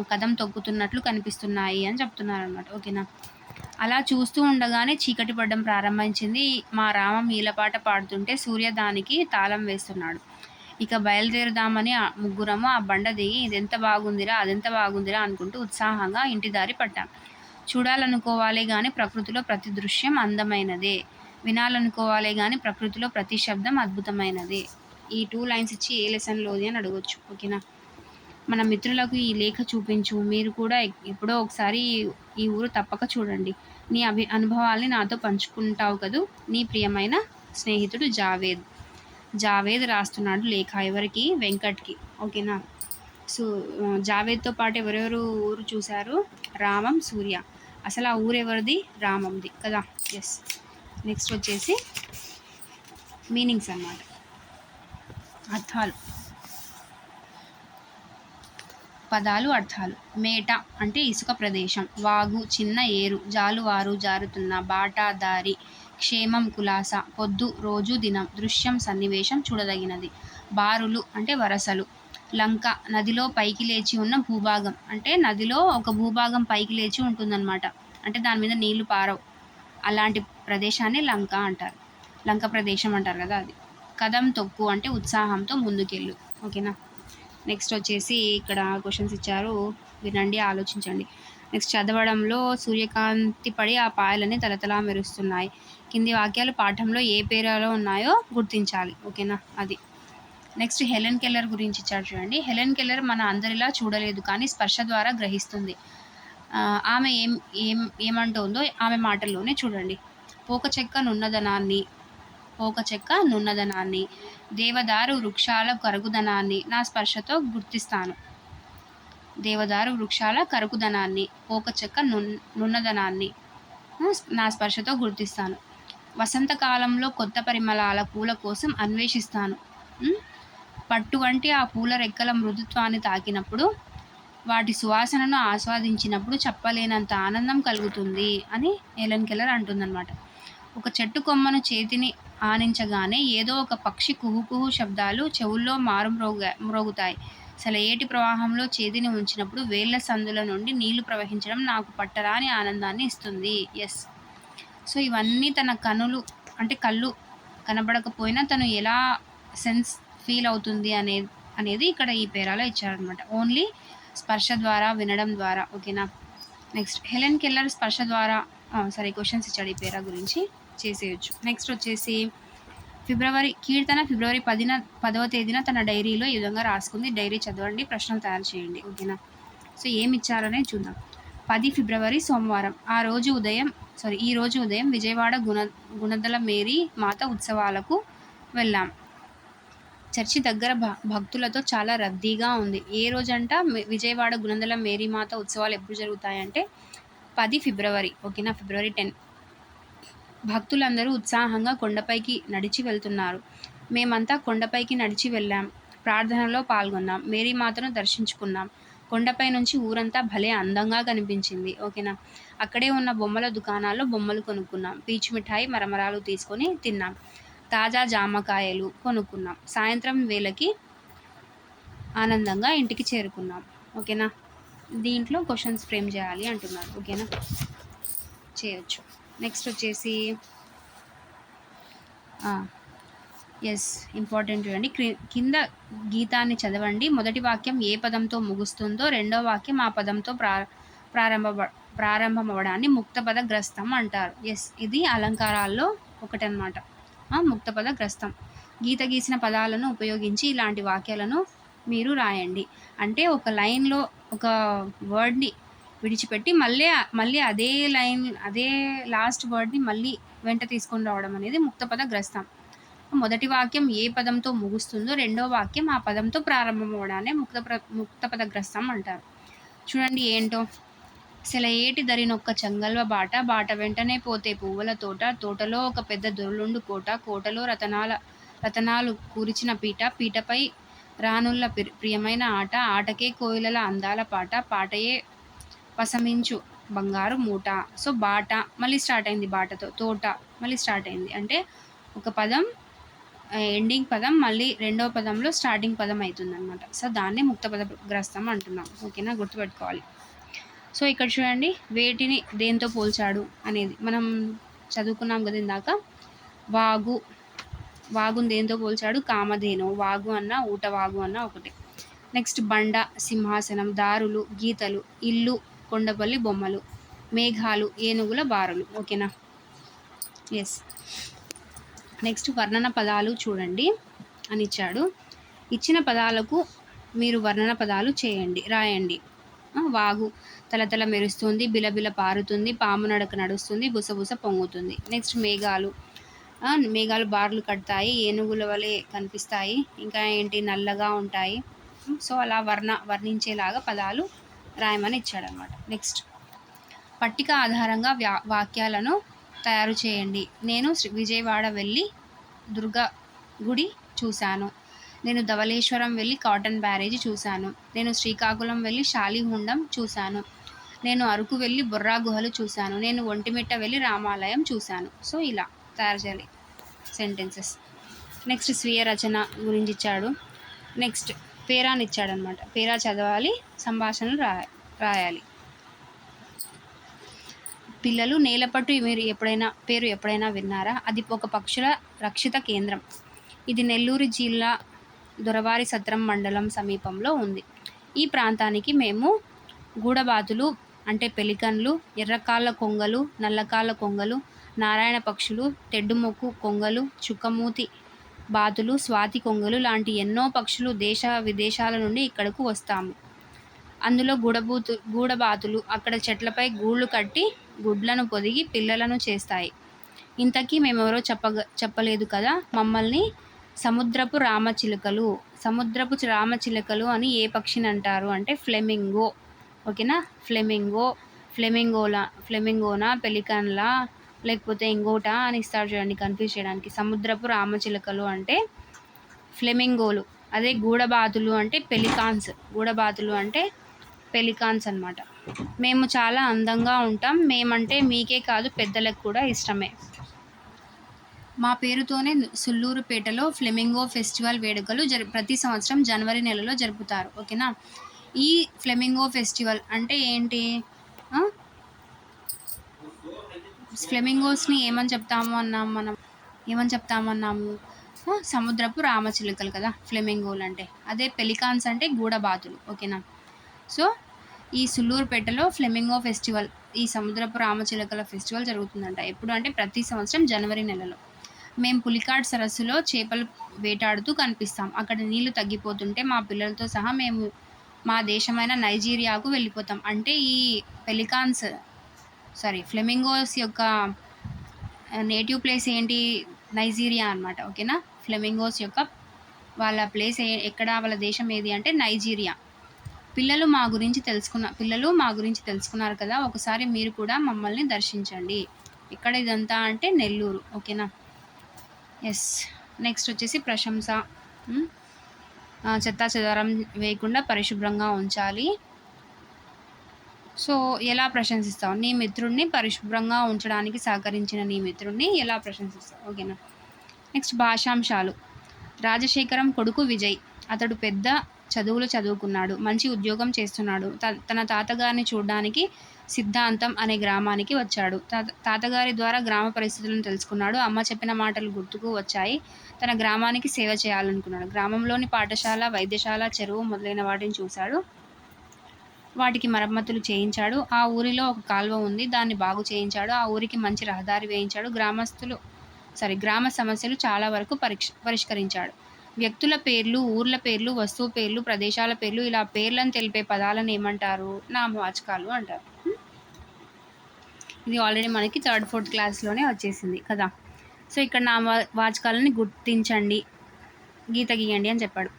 [SPEAKER 1] కదం తొక్కుతున్నట్లు కనిపిస్తున్నాయి అని చెప్తున్నారు అన్నమాట. ఓకేనా. అలా చూస్తూ ఉండగానే చీకటి పడడం ప్రారంభించింది. మా రామం ఈలపాట పాడుతుంటే సూర్య దానికి తాళం వేస్తున్నాడు. ఇక బయలుదేరుదామని ముగ్గురము ఆ బండ దిగి ఇదెంత బాగుందిరా అదెంత బాగుందిరా అనుకుంటూ ఉత్సాహంగా ఇంటి దారి పట్టాం. చూడాలనుకోవాలే గాని ప్రకృతిలో ప్రతి దృశ్యం అందమైనదే, వినాలనుకోవాలే గాని ప్రకృతిలో ప్రతి శబ్దం అద్భుతమైనదే. ఈ 2 లైన్స్ ఇచ్చి ఏ లెసన్లోది అని అడగొచ్చు. ఓకేనా. మన మిత్రులకు ఈ లేఖ చూపించు. మీరు కూడా ఎప్పుడో ఒకసారి ఈ ఊరు తప్పక చూడండి. నీ అనుభవాల్ని నాతో పంచుకుంటావు కదూ. నీ ప్రియమైన స్నేహితుడు జావేద్ రాస్తున్నాడు లేఖ. ఎవరికి? వెంకట్కి. ఓకేనా. సో జావేద్తో పాటు ఎవరెవరు ఊరు చూశారు? రామం, సూర్య. అసలు ఆ ఊరు ఎవరిది? రామంది కదా. ఎస్. నెక్స్ట్ వచ్చేసి మీనింగ్స్ అన్నమాట. అర్థాలు. పదాలు, అర్థాలు. మేట అంటే ఇసుక ప్రదేశం. వాగు చిన్న ఏరు. జాలువారు జారుతున్న. బాట దారి. క్షేమం కులాస. పొద్దు రోజు దినం. దృశ్యం సన్నివేశం చూడదగినది. బారులు అంటే వరసలు. లంక నదిలో పైకి లేచి ఉన్న భూభాగం. అంటే నదిలో ఒక భూభాగం పైకి లేచి ఉంటుందన్నమాట. అంటే దాని మీద నీళ్లు పారవు. అలాంటి ప్రదేశాన్ని లంక అంటారు. లంక ప్రదేశం అంటారు కదా అది. కదం తొక్కు అంటే ఉత్సాహంతో ముందుకెళ్ళు. ఓకేనా. నెక్స్ట్ వచ్చేసి ఇక్కడ క్వశ్చన్స్ ఇచ్చారు, వినండి, ఆలోచించండి. నెక్స్ట్ చదవడంలో సూర్యకాంతి పడి ఆ పాయలని తలతలా మెరుస్తున్నాయి. కింది వాక్యాలు పాఠంలో ఏ పేరాలో ఉన్నాయో గుర్తించాలి. ఓకేనా. అది. నెక్స్ట్ హెలెన్ కెల్లర్ గురించి ఇచ్చారు చూడండి. హెలెన్ కెల్లర్ మన అందరిలా చూడలేదు, కానీ స్పర్శ ద్వారా గ్రహిస్తుంది. ఆమె ఏమంటుందో ఆమె మాటల్లోనే చూడండి. పోకచెక్క నున్నదనాన్ని, దేవదారు వృక్షాల కరుగుదనాన్ని నా స్పర్శతో గుర్తిస్తాను. దేవదారు వృక్షాల కరుగుదనాన్ని, పోకచెక్క నున్నదనాన్ని నా స్పర్శతో గుర్తిస్తాను. వసంతకాలంలో కొత్త పరిమళాల పూల కోసం అన్వేషిస్తాను. పట్టు వంటి ఆ పూల రెక్కల మృదుత్వాన్ని తాకినప్పుడు, వాటి సువాసనను ఆస్వాదించినప్పుడు చెప్పలేనంత ఆనందం కలుగుతుంది అని హెలెన్ కెల్లర్ అంటుందన్నమాట. ఒక చెట్టు కొమ్మను చేతిని ఆనించగానే ఏదో ఒక పక్షి కుహుకుహు శబ్దాలు చెవుల్లో మ్రోగుతాయి. సెలయేటి ప్రవాహంలో చేతిని ఉంచినప్పుడు వేళ్ల సందుల నుండి నీళ్లు ప్రవహించడం నాకు పట్టరాని ఆనందాన్ని ఇస్తుంది. ఎస్. సో ఇవన్నీ తన కళ్ళు కనబడకపోయినా తను ఎలా సెన్స్ ఫీల్ అవుతుంది అనేది ఇక్కడ ఈ పేరాలో ఇచ్చారనమాట. ఓన్లీ స్పర్శ ద్వారా, వినడం ద్వారా. ఓకేనా. నెక్స్ట్ హెలెన్ కెల్లర్ స్పర్శ ద్వారా క్వశ్చన్స్ ఇచ్చాడు ఈ పేరా గురించి, చేసేయచ్చు. నెక్స్ట్ వచ్చేసి కీర్తన ఫిబ్రవరి 10వ తేదీన తన డైరీలో ఈ విధంగా రాసుకుంది. డైరీ చదవండి, ప్రశ్నలు తయారు చేయండి. ఓకేనా. సో ఏమి ఇచ్చారనే చూద్దాం. 10 ఫిబ్రవరి సోమవారం. ఈ రోజు ఉదయం విజయవాడ గుణదల మేరీ మాత ఉత్సవాలకు వెళ్ళాం. చర్చి దగ్గర భక్తులతో చాలా రద్దీగా ఉంది. ఏ రోజంట? విజయవాడ గుణదల మేరీమాత ఉత్సవాలు ఎప్పుడు జరుగుతాయంటే 10 ఫిబ్రవరి. ఓకేనా. ఫిబ్రవరి 10. భక్తులందరూ ఉత్సాహంగా కొండపైకి నడిచి వెళ్తున్నారు. మేమంతా కొండపైకి నడిచి వెళ్ళాం. ప్రార్థనలో పాల్గొన్నాం. మేరీమాతను దర్శించుకున్నాం. కొండపై నుంచి ఊరంతా భలే అందంగా కనిపించింది. ఓకేనా. అక్కడే ఉన్న బొమ్మల దుకాణాల్లో బొమ్మలు కొనుక్కున్నాం. పీచు మిఠాయి, మరమరాలు తీసుకొని తిన్నాం. తాజా జామకాయలు కొనుక్కున్నాం. సాయంత్రం వేళకి ఆనందంగా ఇంటికి చేరుకున్నాం. ఓకేనా. దీంట్లో క్వశ్చన్స్ ఫ్రేమ్ చేయాలి అంటున్నారు. ఓకేనా, చేయొచ్చు. నెక్స్ట్ వచ్చేసి ఇంపార్టెంట్ చూడండి. కింద గీతాన్ని చదవండి. మొదటి వాక్యం ఏ పదంతో ముగుస్తుందో, రెండో వాక్యం ఆ పదంతో ప్రారంభమవడాన్ని ముక్తపద గ్రస్తం అంటారు. ఇది అలంకారాల్లో ఒకటనమాట. ముక్తపద గ్రస్తం. గీత గీసిన పదాలను ఉపయోగించి ఇలాంటి వాక్యాలను మీరు రాయండి. అంటే ఒక లైన్లో ఒక వర్డ్ని విడిచిపెట్టి మళ్ళీ అదే లైన్ అదే లాస్ట్ వర్డ్ని మళ్ళీ వెంట తీసుకొని రావడం అనేది ముక్తపద గ్రస్తం. మొదటి వాక్యం ఏ పదంతో ముగుస్తుందో రెండో వాక్యం ఆ పదంతో ప్రారంభం అవడాన్ని ముక్తపద గ్రస్తం అంటారు. చూడండి ఏంటో. సెలయేటి దరినొక్క చెంగల్వ బాట, బాట వెంటనే పోతే పువ్వుల తోట, తోటలో ఒక పెద్ద దొరలుండు కోట, కోటలో రతనాలు కూర్చిన పీట, పీటపై రానుల్ల ప్రియమైన ఆట, ఆటకే కోయిలల అందాల పాట, పాటయే పసమించు బంగారు మూట. సో బాట మళ్ళీ స్టార్ట్ అయింది, బాటతో. తోట మళ్ళీ స్టార్ట్ అయింది. అంటే ఒక పదం ఎండింగ్ పదం మళ్ళీ రెండవ పదంలో స్టార్టింగ్ పదం అవుతుంది అనమాట. సో దాన్ని ముక్తపద గ్రస్తం అంటున్నాం. ఓకేనా, గుర్తుపెట్టుకోవాలి. సో ఇక్కడ చూడండి, వేటిని దేంతో పోల్చాడు అనేది మనం చదువుకున్నాం కదా ఇందాక. వాగుని దేంతో పోల్చాడు? కామధేను. వాగు అన్న ఊటవాగు అన్న ఒకటి. నెక్స్ట్ బండ, సింహాసనం, దారులు, గీతలు, ఇల్లు, కొండపల్లి బొమ్మలు, మేఘాలు, ఏనుగుల బారులు. ఓకేనా, ఎస్. నెక్స్ట్ వర్ణన పదాలు చూడండి అని ఇచ్చాడు. ఇచ్చిన పదాలకు మీరు వర్ణన పదాలు రాయండి. వాగు తలతల మెరుస్తుంది, బిలబిల పారుతుంది, పాము నడక నడుస్తుంది, బుసబుస పొంగుతుంది. నెక్స్ట్ మేఘాలు బార్లు కడతాయి, ఏనుగుల వలె కనిపిస్తాయి, ఇంకా ఏంటి నల్లగా ఉంటాయి. సో అలా వర్ణించేలాగా పదాలు రాయమని ఇచ్చాడనమాట. నెక్స్ట్ పట్టిక ఆధారంగా వాక్యాలను తయారు చేయండి. నేను విజయవాడ వెళ్ళి దుర్గా గుడి చూశాను. నేను ధవళేశ్వరం వెళ్ళి కాటన్ బ్యారేజీ చూశాను. నేను శ్రీకాకుళం వెళ్ళి శాలిహుండం చూశాను. నేను అరకు వెళ్ళి బొర్రా గుహలు చూశాను. నేను ఒంటిమిట్ట వెళ్ళి రామాలయం చూశాను. సో ఇలా తయారు చేయాలి సెంటెన్సెస్. నెక్స్ట్ స్వీయ రచన గురించి ఇచ్చాడు. నెక్స్ట్ పేరాని ఇచ్చాడనమాట. పేరా చదవాలి, సంభాషణలు రాయాలి. పిల్లలు, నేలపట్టు పేరు ఎప్పుడైనా విన్నారా? అది ఒక పక్షుల రక్షిత కేంద్రం. ఇది నెల్లూరు జిల్లా దొరవారి సత్రం మండలం సమీపంలో ఉంది. ఈ ప్రాంతానికి మేము గూడబాతులు అంటే పెలికన్లు, ఎర్రకాళ్ళ కొంగలు, నల్లకాళ్ళ కొంగలు, నారాయణ పక్షులు, తెడ్డుమొక్కు కొంగలు, చుక్కమూతి బాతులు, స్వాతి కొంగలు లాంటి ఎన్నో పక్షులు దేశ విదేశాల నుండి ఇక్కడకు వస్తాము. అందులో గూడబాతులు అక్కడ చెట్లపై గూళ్ళు కట్టి గుడ్లను పొదిగి పిల్లలను చేస్తాయి. ఇంతకీ మేమెవరో చెప్పలేదు కదా. మమ్మల్ని సముద్రపు రామచిలుకలు అని ఏ పక్షిని అంటారు అంటే ఫ్లెమింగో. ఓకేనా, ఫ్లెమింగోనా, పెలికన్లా, లేకపోతే ఇంకోటా అని ఇస్తారు చూడండి కన్ఫ్యూజ్ చేయడానికి. సముద్రపు రామచిలుకలు అంటే ఫ్లెమింగోలు. అదే గూడబాతులు అంటే పెలికాన్స్ అనమాట. మేము చాలా అందంగా ఉంటాం. మేమంటే మీకే కాదు పెద్దలకు కూడా ఇష్టమే. మా పేరుతోనే సుళ్ళూరుపేటలో ఫ్లెమింగో ఫెస్టివల్ వేడుకలు ప్రతి సంవత్సరం జనవరి నెలలో జరుపుతారు. ఓకేనా, ఈ ఫ్లెమింగో ఫెస్టివల్ అంటే ఏంటి? ఫ్లెమింగోస్ని ఏమని చెప్తామన్నాము? సముద్రపు రామచిలుకలు కదా ఫ్లెమింగోలు అంటే. అదే పెలికాన్స్ అంటే గూడబాతులు. ఓకేనా, సో ఈ సుళ్ళూరుపేటలో ఫ్లెమింగో ఫెస్టివల్, ఈ సముద్రపు రామచిలుకల ఫెస్టివల్ జరుగుతుందంట. ఎప్పుడు అంటే ప్రతి సంవత్సరం జనవరి నెలలో. మేము పులికాట్ సరస్సులో చేపలు వేటాడుతూ కనిపిస్తాం. అక్కడ నీళ్లు తగ్గిపోతుంటే మా పిల్లలతో సహా మేము మా దేశమైన నైజీరియాకు వెళ్ళిపోతాం. అంటే ఈ ఫ్లెమింగోస్ యొక్క నేటివ్ ప్లేస్ ఏంటి? నైజీరియా అనమాట. ఓకేనా, ఫ్లెమింగోస్ యొక్క వాళ్ళ ప్లేస్ ఎక్కడ, వాళ్ళ దేశం ఏది అంటే నైజీరియా. పిల్లలు మా గురించి తెలుసుకున్నారు కదా, ఒకసారి మీరు కూడా మమ్మల్ని దర్శించండి. ఎక్కడ ఇదంతా అంటే నెల్లూరు. ఓకేనా, ఎస్. నెక్స్ట్ వచ్చేసి ప్రశంస. చెత్తా చెదారం వేయకుండా పరిశుభ్రంగా ఉంచాలి. సో ఎలా ప్రశంసిస్తావు? నీ మిత్రుడిని పరిశుభ్రంగా ఉంచడానికి సహకరించిన నీ మిత్రుడిని ఎలా ప్రశంసిస్తావు? ఓకేనా. నెక్స్ట్ భాషాంశాలు. రాజశేఖరం కొడుకు విజయ్. అతడు పెద్ద చదువులు చదువుకున్నాడు, మంచి ఉద్యోగం చేస్తున్నాడు. తన తాతగారిని చూడడానికి సిద్ధాంతం అనే గ్రామానికి వచ్చాడు. తాతగారి ద్వారా గ్రామ పరిస్థితులను తెలుసుకున్నాడు. అమ్మ చెప్పిన మాటలు గుర్తుకు వచ్చాయి. తన గ్రామానికి సేవ చేయాలనుకున్నాడు. గ్రామంలోని పాఠశాల, వైద్యశాల, చెరువు మొదలైన వాటిని చూశాడు. వాటికి మరమ్మతులు చేయించాడు. ఆ ఊరిలో ఒక కాలువ ఉంది, దాన్ని బాగు చేయించాడు. ఆ ఊరికి మంచి రహదారి వేయించాడు. గ్రామ సమస్యలు చాలా వరకు పరిష్కరించాడు. వ్యక్తుల పేర్లు, ఊర్ల పేర్లు, వస్తువు పేర్లు, ప్రదేశాల పేర్లు ఇలా పేర్లను తెలిపే పదాలను ఏమంటారు? నామవాచకాలు అంటారు. ఇది ఆల్రెడీ మనకి 3rd, 4th క్లాస్లోనే వచ్చేసింది కదా. సో ఇక్కడ నామవాచకాలని గుర్తించండి, గీత గీయండి అని చెప్పాడు.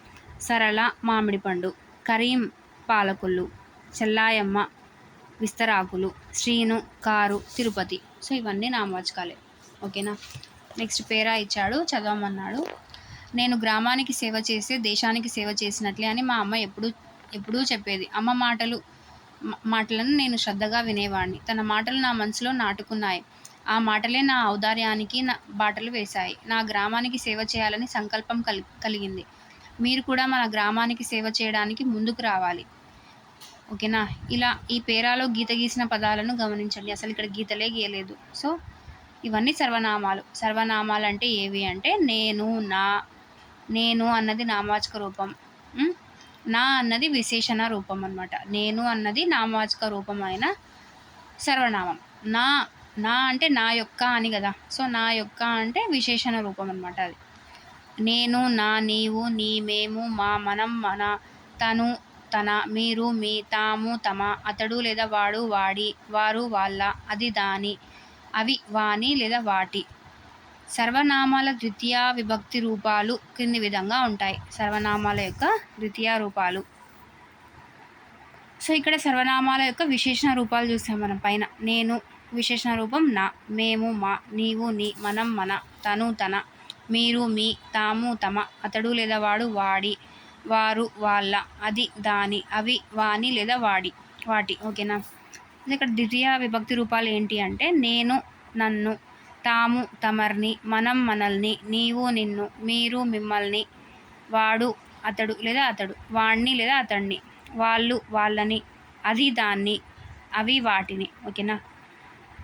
[SPEAKER 1] సరళ మామిడి పండు, కరీం పాలకొల్లు, చెల్లాయమ్మ విస్తరాకులు, శ్రీను కారు, తిరుపతి. సో ఇవన్నీ నామవాచకాలే. ఓకేనా. నెక్స్ట్ పేరా ఇచ్చాడు, చదవమన్నాడు. నేను గ్రామానికి సేవ చేస్తే దేశానికి సేవ చేసినట్లే అని మా అమ్మ ఎప్పుడూ చెప్పేది. అమ్మ మాటలను నేను శ్రద్ధగా వినేవాడిని. తన మాటలు నా మనసులో నాటుకున్నాయి. ఆ మాటలే నా ఔదార్యానికి బాటలు వేశాయి. నా గ్రామానికి సేవ చేయాలని సంకల్పం కలిగింది. మీరు కూడా మన గ్రామానికి సేవ చేయడానికి ముందుకు రావాలి. ఓకేనా. ఇలా ఈ పేరాలో గీత గీసిన పదాలను గమనించండి. అసలు ఇక్కడ గీతలే గీయలేదు. సో ఇవన్నీ సర్వనామాలు. సర్వనామాలు అంటే ఏవి అంటే నేను, నా. నేను అన్నది నామవాచక రూపం, నా అన్నది విశేషణ రూపం అన్నమాట. నేను అన్నది నామవాచక రూపం అయిన సర్వనామం. నా అంటే నా యొక్క అని కదా. సో నా యొక్క అంటే విశేషణ రూపం అన్నమాట. అది నేను, నా, నీవు, నీ, మేము, మా, మనం, మన, తను, తన, మీరు, మీ, తాము, తమ, అతడు లేదా వాడు, వాడి, వారు, వాళ్ళ, అది, దాని, అవి, వాని లేదా వాటి. సర్వనామాల ద్వితీయ విభక్తి రూపాలు క్రింది విధంగా ఉంటాయి. సర్వనామాల యొక్క ద్వితీయ రూపాలు. సో ఇక్కడ సర్వనామాల యొక్క విశేషణ రూపాలు చూస్తాం మనం పైన. నేను విశేషణ రూపం నా, మేము, మా, నీవు, నీ, మనం, మన, తను, తన, మీరు, మీ, తాము, తమ, అతడు లేదా వాడు, వాడి, వారు, వాళ్ళ, అది, దాని, అవి, వాని లేదా వాటి. ఓకేనా. ఇక్కడ ద్వితీయ విభక్తి రూపాలు ఏంటి అంటే నేను, నన్ను, తాము, తమర్ని, మనం, మనల్ని, నీవు, నిన్ను, మీరు, మిమ్మల్ని, వాడు, అతడు లేదా అతడు, వాణ్ణి లేదా అతడిని, వాళ్ళు, వాళ్ళని, అది, దాన్ని, అవి, వాటిని. ఓకేనా.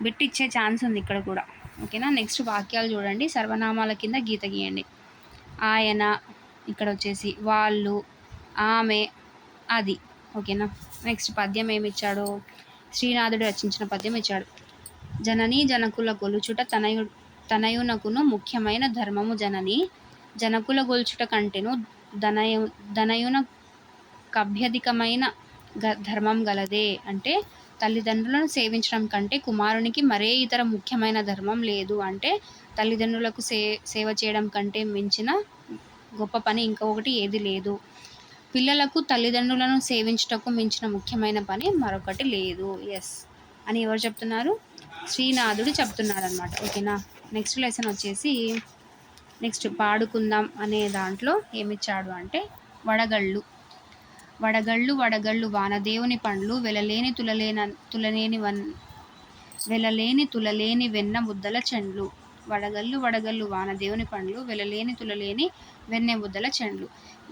[SPEAKER 1] బిట్ ఇచ్చే ఛాన్స్ ఉంది ఇక్కడ కూడా. ఓకేనా. నెక్స్ట్ వాక్యాలు చూడండి. సర్వనామాల కింద గీత గీయండి. ఆయన, ఇక్కడ వచ్చేసి వాళ్ళు, ఆమె, అది. ఓకేనా. నెక్స్ట్ పద్యం ఏమి ఇచ్చాడు? శ్రీనాథుడు రచించిన పద్యం ఇచ్చాడు. జననీ జనకుల గొలుచుట తనయునకును ముఖ్యమైన ధర్మము. జనకుల గొలుచుట కంటేను దనయున కభ్యధికమైన ధర్మం గలదే. అంటే తల్లిదండ్రులను సేవించడం కంటే కుమారునికి మరే ఇతర ముఖ్యమైన ధర్మం లేదు. అంటే తల్లిదండ్రులకు సేవ చేయడం కంటే మించిన గొప్ప పని ఇంకొకటి ఏది లేదు. పిల్లలకు తల్లిదండ్రులను సేవించుటకు మించిన ముఖ్యమైన పని మరొకటి లేదు. ఎస్ అని ఎవరు చెప్తున్నారు? శ్రీనాథుడు చెప్తున్నాడు అనమాట. ఓకేనా. నెక్స్ట్ లెసన్ వచ్చేసి నెక్స్ట్ పాడుకుందాం అనే దాంట్లో ఏమిచ్చాడు అంటే వడగళ్ళు. వడగళ్ళు వానదేవుని పండ్లు వెలలేని తులలేని వెన్న ముద్దల చెండ్లు. వడగళ్ళు వానదేవుని పండ్లు వెలలేని వెన్నె ముద్దల చెండ్లు.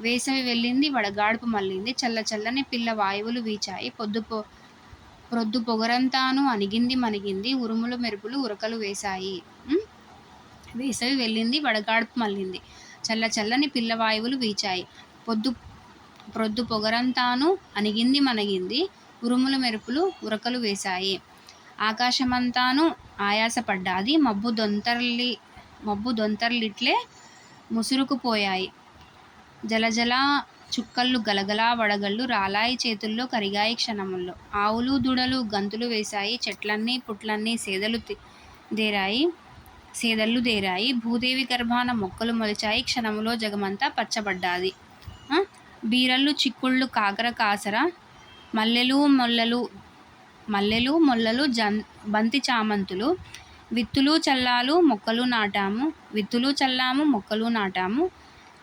[SPEAKER 1] వేసవి వెళ్ళింది వడగాడుపు మళ్ళింది, చల్లని పిల్ల వాయువులు వీచాయి, ప్రొద్దు పొగరంతాను అణిగింది మణిగింది, ఉరుములు మెరుపులు ఉరకలు వేశాయి. వేసవి వెళ్ళింది వడగాడుపు మళ్ళింది, చల్లని పిల్ల వాయువులు వీచాయి, ప్రొద్దు పొగరంతాను అణిగింది మణిగింది, ఉరుములు మెరుపులు ఉరకలు వేశాయి. ఆకాశమంతాను ఆయాసపడ్డాది, మబ్బు దొంతర్లిట్లే ముసురుకుపోయాయి, జలజల చుక్కళ్ళు గలగలా వడగళ్ళు రాలాయి చేతుల్లో కరిగాయి క్షణముల్లో. ఆవులు దూడలు గంతులు వేశాయి, చెట్లన్నీ పుట్లన్నీ సేదళ్ళు దేరాయి, భూదేవి గర్భాన మొక్కలు మొలిచాయి, క్షణములో జగమంతా పచ్చబడ్డాది. బీరళ్ళు చిక్కుళ్ళు కాకర కాసర మల్లెలు మొల్లలు బంతి చామంతులు, విత్తులు చల్లాము మొక్కలు నాటాము,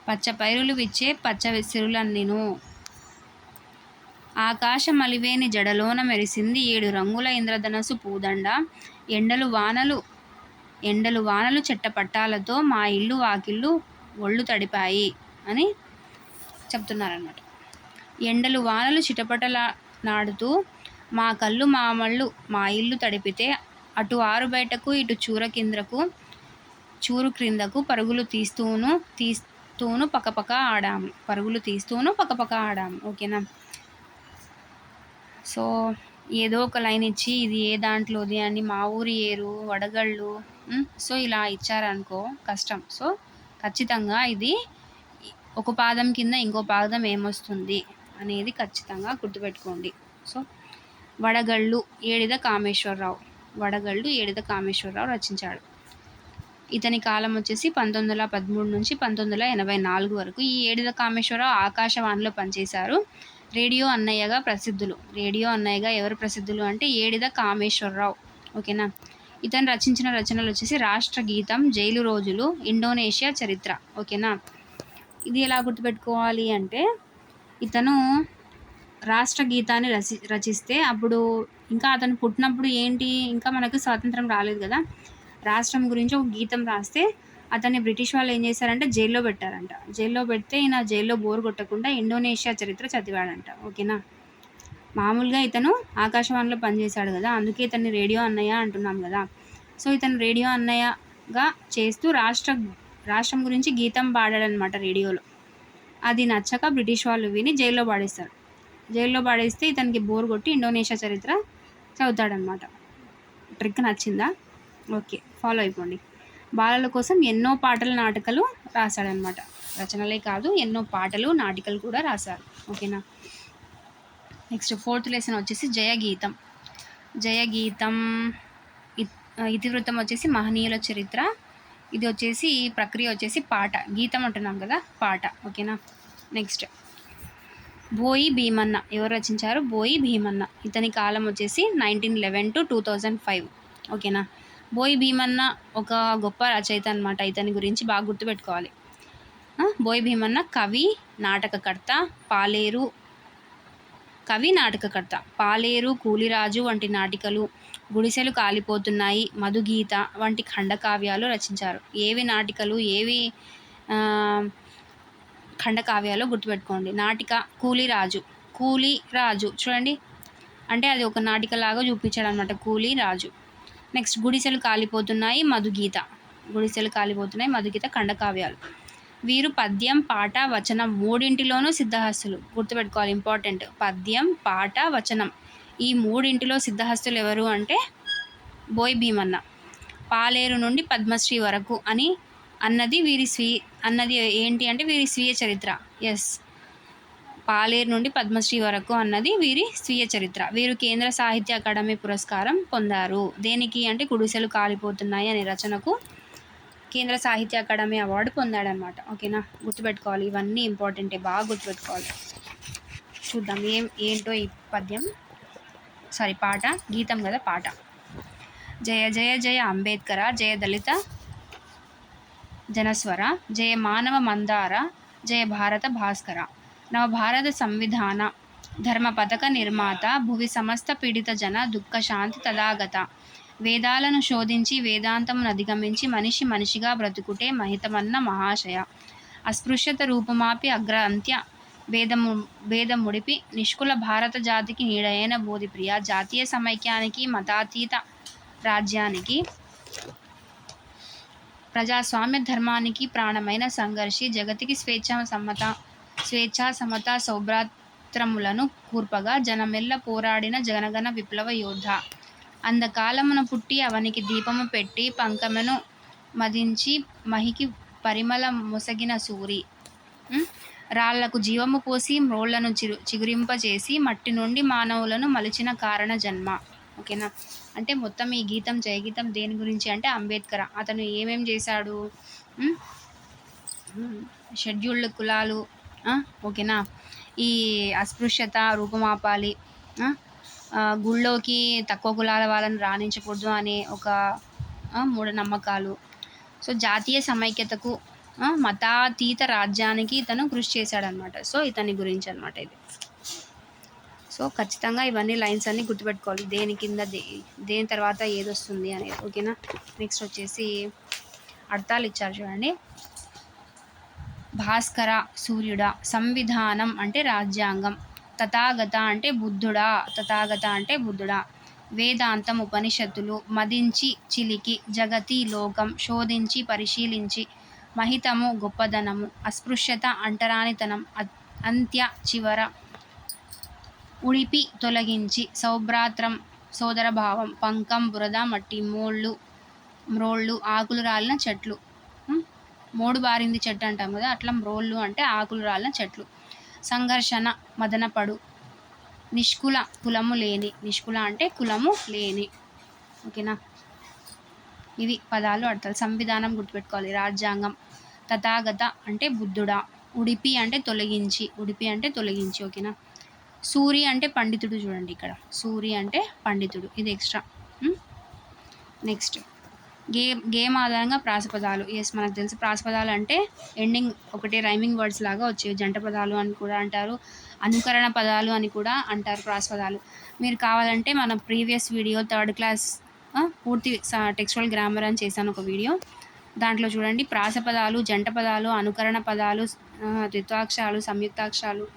[SPEAKER 1] పచ్చ పైరులు విచ్చే పచ్చ సిరులన్నీను. ఆకాశం అలివేని జడలోన మెరిసింది 7 రంగుల ఇంద్రధనస్సు పూదండ, ఎండలు వానలు చెట్టపట్టాలతో మా ఇల్లు వాకిళ్ళు ఒళ్ళు తడిపాయి అని చెప్తున్నారన్నమాట. ఎండలు వానలు చిటపటలాడుతూ మా కళ్ళు మామళ్ళు మా ఇల్లు తడిపితే, అటు ఆరు బయటకు ఇటు చూరు క్రిందకు పరుగులు తీస్తూను పక్కపక్క ఆడాము. ఓకేనా. సో ఏదో ఒక లైన్ ఇచ్చి ఇది ఏ దాంట్లోది అని మా ఊరి ఏరు, వడగళ్ళు, సో ఇలా ఇచ్చారనుకో కష్టం. సో ఖచ్చితంగా ఇది ఒక పాదం కింద ఇంకో పాదం ఏమొస్తుంది అనేది ఖచ్చితంగా గుర్తుపెట్టుకోండి. సో వడగళ్ళు ఏడిద కామేశ్వరరావు, వడగళ్ళు ఏడిద కామేశ్వరరావు రచించాడు. ఇతని కాలం వచ్చేసి 1913 నుంచి 1984 వరకు. ఈ ఏడిద కామేశ్వరరావు ఆకాశవాణిలో పనిచేశారు. రేడియో అన్నయ్యగా ప్రసిద్ధులు. రేడియో అన్నయ్యగా ఎవరు ప్రసిద్ధులు అంటే ఏడిద కామేశ్వరరావు. ఓకేనా. ఇతను రచించిన రచనలు వచ్చేసి రాష్ట్ర గీతం, జైలు రోజులు, ఇండోనేషియా చరిత్ర. ఓకేనా. ఇది ఎలా గుర్తుపెట్టుకోవాలి అంటే ఇతను రాష్ట్ర గీతాన్ని రచిస్తే అప్పుడు ఇంకా అతను పుట్టినప్పుడు ఏంటి, ఇంకా మనకు స్వాతంత్రం రాలేదు కదా, రాష్ట్రం గురించి ఒక గీతం రాస్తే అతన్ని బ్రిటిష్ వాళ్ళు ఏం చేశారంటే జైల్లో పెట్టారంట. జైల్లో పెడితే ఈయన జైల్లో బోర్ కొట్టకుండా ఇండోనేషియా చరిత్ర చదివాడంట. ఓకేనా. మామూలుగా ఇతను ఆకాశవాణిలో పనిచేశాడు కదా, అందుకే ఇతన్ని రేడియో అన్నయ్య అంటున్నాం కదా. సో ఇతను రేడియో అన్నయ్యగా చేస్తూ రాష్ట్రం గురించి గీతం పాడాడనమాట రేడియోలో. అది నచ్చక బ్రిటిష్ వాళ్ళు విని జైల్లో పాడేస్తారు. జైల్లో పాడేస్తే ఇతనికి బోర్ కొట్టి ఇండోనేషియా చరిత్ర చదువుతాడనమాట. ట్రిక్ నచ్చిందా? ఓకే, ఫాలో అయిపోండి. బాలల కోసం ఎన్నో పాటలు, నాటకాలు రాశాడనమాట. రచనలే కాదు, ఎన్నో పాటలు, నాటికలు కూడా రాశారు. ఓకేనా. నెక్స్ట్ 4th లెసన్ వచ్చేసి జయగీతం. జయగీతం ఇతివృత్తం వచ్చేసి మహనీయుల చరిత్ర. ఇది వచ్చేసి ప్రక్రియ వచ్చేసి పాట. గీతం అంటున్నాం కదా, పాట. ఓకేనా. నెక్స్ట్ బోయి భీమన్న ఎవరు రచించారు? బోయి భీమన్న. ఇతని కాలం వచ్చేసి 1911 to 2005. ఓకేనా. బోయి భీమన్న ఒక గొప్ప రచయిత అనమాట. ఇతని గురించి బాగా గుర్తుపెట్టుకోవాలి. బోయి భీమన్న కవి, నాటకకర్త, పాలేరు, కూలిరాజు వంటి నాటికలు, గుడిసెలు కాలిపోతున్నాయి, మధుగీత వంటి ఖండకావ్యాలు రచించారు. ఏవి నాటికలు, ఏవి ఖండకావ్యాలు గుర్తుపెట్టుకోండి. నాటిక కూలిరాజు చూడండి, అంటే అది ఒక నాటికలాగా చూపించాడు అనమాట, కూలిరాజు. నెక్స్ట్ గుడిసెలు కాలిపోతున్నాయి, మధుగీత ఖండకావ్యాలు. వీరు పద్యం, పాట, వచనం మూడింటిలోనూ సిద్ధహస్తులు. గుర్తుపెట్టుకోవాలి, ఇంపార్టెంట్. పద్యం, పాట, వచనం ఈ మూడింటిలో సిద్ధహస్తులు ఎవరు అంటే బోయి భీమన్న. పాలేరు నుండి పద్మశ్రీ వరకు అన్నది ఏంటి అంటే వీరి స్వీయ చరిత్ర. ఎస్, పాలేరు నుండి పద్మశ్రీ వరకు అన్నది వీరి స్వీయ చరిత్ర. వీరు కేంద్ర సాహిత్య అకాడమీ పురస్కారం పొందారు. దేనికి అంటే గుడిసెలు కాలిపోతున్నాయి అనే రచనకు కేంద్ర సాహిత్య అకాడమీ అవార్డు పొందాడనమాట. ఓకేనా. గుర్తుపెట్టుకోవాలి, ఇవన్నీ ఇంపార్టెంటే, బాగా గుర్తుపెట్టుకోవాలి. చూద్దాం ఏంటో ఈ పాట. గీతం కదా, పాట. జయ జయ జయ అంబేద్కర, జయ దళిత జనస్వర, జయ మానవ మందార, జయ భారత భాస్కర, నవభారత సంవిధాన ధర్మ పథక నిర్మాత, భువి సమస్త పీడిత జన దుఃఖ శాంతి తదాగత, వేదాలను శోధించి వేదాంతమును అధిగమించి మనిషి మనిషిగా బ్రతుకుటే మహితమన్న మహాశయ, అస్పృశ్యత రూపమాపి అగ్ర అంత్య భేదముడిపి నిష్కుల భారత జాతికి నీడైన బోధిప్రియ, జాతీయ సమైక్యానికి మతాతీత రాజ్యానికి ప్రజాస్వామ్య ధర్మానికి ప్రాణమైన సంఘర్షి, జగతికి స్వేచ్ఛా సమత సౌభ్రాత్రములను కూర్పగా జనమెల్ల పోరాడిన జనగణ విప్లవ యోధ, అందకాలమున పుట్టి అవనికి దీపము పెట్టి పంకమెను మదించి మహికి పరిమళ మొసగిన సూరి, రాళ్లకు జీవము పోసి మ్రోళ్లను చిగురింపజేసి మట్టి నుండి మానవులను మలిచిన కారణ జన్మ. ఓకేనా. అంటే మొత్తం ఈ గీతం, జయగీతం దేని గురించి అంటే అంబేద్కర్. అతను ఏమేం చేశాడు? షెడ్యూల్డ్ కులాలు, ఓకేనా, ఈ అస్పృశ్యత రూపమాపాలి, గుళ్ళోకి తక్కువ కులాల వాళ్ళని రాణించకూడదు అనే ఒక మూఢనమ్మకాలు, సో జాతీయ సమైక్యతకు, మతాతీత రాజ్యానికి ఇతను కృషి చేశాడనమాట. సో ఇతని గురించి అనమాట ఇది. సో ఖచ్చితంగా ఇవన్నీ లైన్స్ అన్నీ గుర్తుపెట్టుకోవాలి, దేని కింద దేని తర్వాత ఏది వస్తుంది అనేది. ఓకేనా. నెక్స్ట్ వచ్చేసి అర్థాలు ఇచ్చారు చూడండి. భాస్కర సూర్యుడా, సంవిధానం అంటే రాజ్యాంగం, తథాగత అంటే బుద్ధుడా, వేదాంతం ఉపనిషత్తులు, మదించి చిలికి జగతి లోకం, శోధించి పరిశీలించి, మహితము గొప్పదనము, అస్పృశ్యత అంటరానితనం, అంత్య చివర ఉడిపి తొలగించి, సౌభ్రాత్రం సోదరభావం, పంకం బురద మట్టి, మ్రోళ్ళు ఆకులు రాలిన చెట్లు. మోడు బారింది చెట్టు అంటాం కదా, అట్లా మ్రోళ్ళు అంటే ఆకులు రాలిన చెట్లు. సంఘర్షణ మదనపడు, నిష్కుల కులము లేని, నిష్కుల అంటే కులము లేని. ఓకేనా, ఇవి పదాలు అర్థాలు. సంవిధానం గుర్తుపెట్టుకోవాలి. రాజ్యాంగం. తథాగత అంటే బుద్ధుడా. ఉడిపి అంటే తొలగించి, ఉడిపి అంటే తొలగించి. ఓకేనా. సూరి అంటే పండితుడు. చూడండి ఇక్కడ సూరి అంటే పండితుడు, ఇది ఎక్స్ట్రా. నెక్స్ట్ గేమ్ ఆధారంగా ప్రాసపదాలు. ఎస్, మనకు తెలుసు ప్రాసపదాలు అంటే ఎండింగ్ ఒకటే రైమింగ్ వర్డ్స్ లాగా వచ్చేవి. జంట పదాలు అని కూడా అంటారు, అనుకరణ పదాలు అని కూడా అంటారు ప్రాసపదాలు. మీరు కావాలంటే మన ప్రీవియస్ వీడియో 3rd క్లాస్ పూర్తి టెక్స్చువల్ గ్రామర్ అని చేశాను ఒక వీడియో, దాంట్లో చూడండి ప్రాసపదాలు, జంట పదాలు, అనుకరణ పదాలు, ద్విత్వాక్షరాలు, సంయుక్తాక్షరాలు,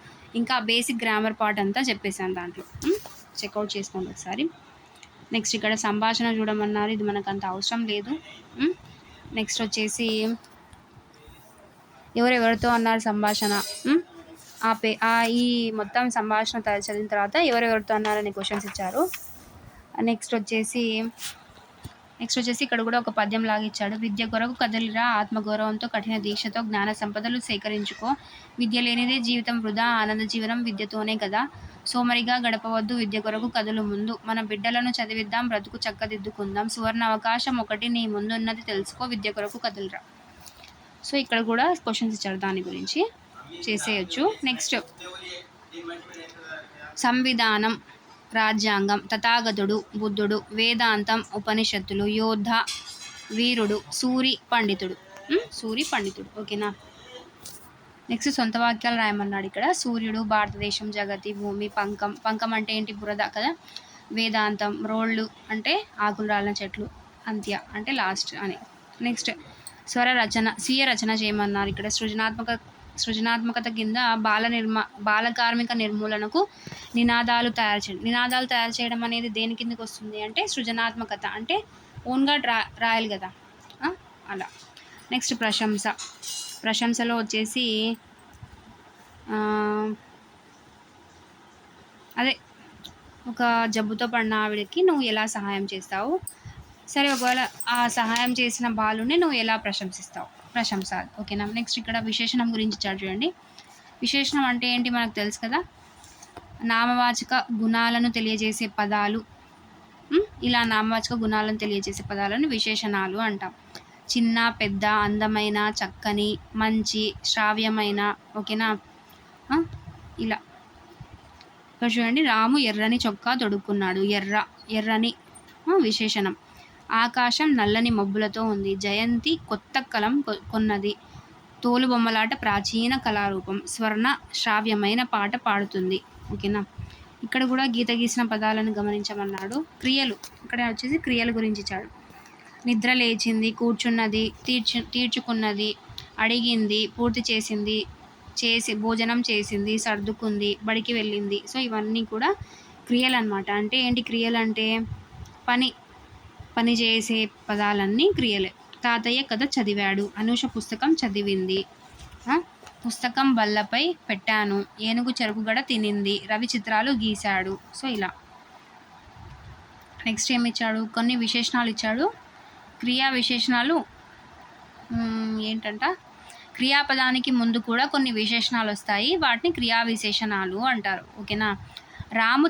[SPEAKER 1] ఇంకా బేసిక్ గ్రామర్ పార్ట్ అంతా చెప్పేశాను దాంట్లో. చెక్అవుట్ చేసుకోండి ఒకసారి. నెక్స్ట్ ఇక్కడ సంభాషణ చూడమన్నారు, ఇది మనకు అంత అవసరం లేదు. నెక్స్ట్ వచ్చేసి ఎవరెవరితో అన్నారు సంభాషణ. ఈ మొత్తం సంభాషణ చదివిన తర్వాత ఎవరెవరితో అన్నారని క్వశ్చన్స్ ఇచ్చారు. నెక్స్ట్ వచ్చేసి ఇక్కడ కూడా ఒక పద్యం లాగా ఇచ్చాడు. విద్య కొరకు కదలిరా, ఆత్మగౌరవంతో కఠిన దీక్షతో జ్ఞాన సంపదలు సేకరించుకో, విద్య లేనిదే జీవితం వృధా, ఆనంద జీవనం విద్యతోనే కదా, సోమరిగా గడపవద్దు, విద్య కొరకు కదులు ముందు, మన బిడ్డలను చదివిద్దాం, బ్రతుకు చక్కదిద్దుకుందాం, సువర్ణ అవకాశం ఒకటి నీ ముందున్నది తెలుసుకో, విద్య కొరకు కదులురా. సో ఇక్కడ కూడా క్వశ్చన్స్ ఇచ్చారు, దాని గురించి చేసేయచ్చు. నెక్స్ట్ సంవిధానం, రాజ్యాంగం, తథాగతుడు బుద్ధుడు, వేదాంతం ఉపనిషత్తులు, యోధ వీరుడు, సూరి పండితుడు. సూరి పండితుడు. ఓకేనా. నెక్స్ట్ సొంత వాక్యాలు రాయమన్నాడు ఇక్కడ. సూర్యుడు, భారతదేశం, జగతి, భూమి, పంకం అంటే ఏంటి, బురద కదా, వేదాంతం, రోళ్ళు అంటే ఆకులు రాలిన చెట్లు, అంత్య అంటే లాస్ట్ అని. నెక్స్ట్ స్వర రచన, స్వీయ రచన చేయమన్నారు ఇక్కడ. సృజనాత్మకత కింద బాల కార్మిక నిర్మూలనకు నినాదాలు తయారు చేయడం. నినాదాలు తయారు చేయడం అనేది దేని కిందకి వస్తుంది అంటే సృజనాత్మకత, అంటే ఓన్గా రాయాలి కదా, అలా. నెక్స్ట్ ప్రశంసలో వచ్చేసి అదే ఒక జబ్బుతో పడిన ఆవిడకి నువ్వు ఎలా సహాయం చేస్తావు, సరే ఒకవేళ ఆ సహాయం చేసిన బాలుని నువ్వు ఎలా ప్రశంసిస్తావు, ప్రశంస. ఓకేనా. నెక్స్ట్ ఇక్కడ విశేషణం గురించి చూడండి. విశేషణం అంటే ఏంటి మనకు తెలుసు కదా, నామవాచక గుణాలను తెలియజేసే పదాలు. ఇలా నామవాచక గుణాలను తెలియజేసే పదాలను విశేషణాలు అంటాం. చిన్న, పెద్ద, అందమైన, చక్కని, మంచి, శ్రావ్యమైన. ఓకేనా. ఇలా ఇక్కడ చూడండి, రాము ఎర్రని చొక్కా తొడుక్కున్నాడు. ఎర్రని విశేషణం. ఆకాశం నల్లని మబ్బులతో ఉంది. జయంతి కొత్త కలం కొన్నది. తోలుబొమ్మలాట ప్రాచీన కళారూపం. స్వర్ణ శ్రావ్యమైన పాట పాడుతుంది. ఓకేనా. ఇక్కడ కూడా గీత గీసిన పదాలను గమనించమన్నాడు. క్రియలు, ఇక్కడ వచ్చేసి క్రియల గురించి ఇచ్చాడు. నిద్ర లేచింది, కూర్చున్నది, తీర్చుకున్నది, అడిగింది, పూర్తి చేసింది, భోజనం చేసింది, సర్దుకుంది, బడికి వెళ్ళింది. సో ఇవన్నీ కూడా క్రియలు అన్నమాట. అంటే ఏంటి క్రియలు అంటే పని చేసే పదాలన్నీ క్రియలే. తాతయ్య కథ చదివాడు. అనూష పుస్తకం చదివింది. పుస్తకం బల్లపై పెట్టాను. ఏనుగు చెరుకుగడ తినింది. రవి చిత్రాలు గీశాడు. సో ఇలా. నెక్స్ట్ ఏమి ఇచ్చాడు, కొన్ని విశేషణాలు ఇచ్చాడు. క్రియా విశేషణాలు ఏంటంట, క్రియాపదానికి ముందు కూడా కొన్ని విశేషణాలు వస్తాయి, వాటిని క్రియా విశేషణాలు అంటారు. ఓకేనా. రాము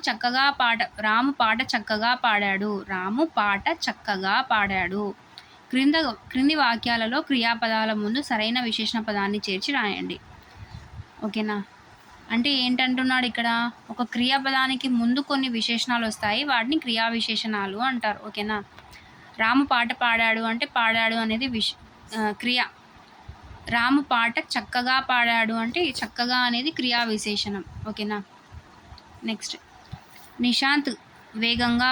[SPEAKER 1] పాట చక్కగా పాడాడు. రాము పాట చక్కగా పాడాడు. క్రింది వాక్యాలలో క్రియాపదాల ముందు సరైన విశేషణ పదాన్ని చేర్చి రాయండి. ఓకేనా. అంటే ఏంటంటున్నాడు ఇక్కడ, ఒక క్రియాపదానికి ముందు కొన్ని విశేషణాలు వస్తాయి, వాటిని క్రియా విశేషణాలు అంటారు. ఓకేనా. రాము పాట పాడాడు అంటే పాడాడు అనేది క్రియ. రాము పాట చక్కగా పాడాడు అంటే చక్కగా అనేది క్రియా విశేషణం. ఓకేనా. నెక్స్ట్ నిశాంత్ వేగంగా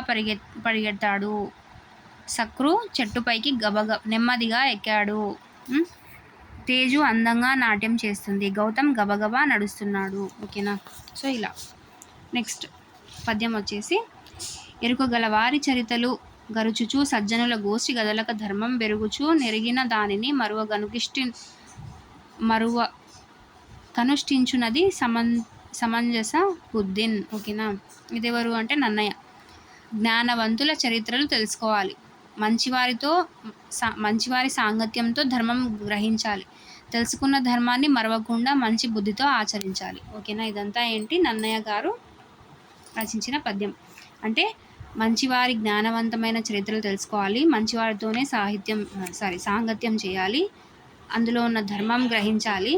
[SPEAKER 1] పరిగెత్తాడు. సక్రు చెట్టుపైకి నెమ్మదిగా ఎక్కాడు. తేజు అందంగా నాట్యం చేస్తుంది. గౌతమ్ గబగబా నడుస్తున్నాడు. ఓకేనా. సో ఇలా. నెక్స్ట్ పద్యం వచ్చేసి, ఎరుకగల వారి చరితలు గరుచుచు, సజ్జనుల గోష్ఠి గదలక ధర్మం బెరుగుచు, నెరిగిన దానిని కనుష్ఠించునది సమంజస బుద్ధిన్. ఓకేనా. ఇదెవరు అంటే నన్నయ్య. జ్ఞానవంతుల చరిత్రలు తెలుసుకోవాలి, మంచివారి సాంగత్యంతో ధర్మం గ్రహించాలి, తెలుసుకున్న ధర్మాన్ని మరవకుండా మంచి బుద్ధితో ఆచరించాలి. ఓకేనా. ఇదంతా ఏంటి, నన్నయ్య గారు రచించిన పద్యం. అంటే మంచివారి జ్ఞానవంతమైన చరిత్రలు తెలుసుకోవాలి, మంచివారితోనే సాంగత్యం చేయాలి, అందులో ఉన్న ధర్మం గ్రహించాలి,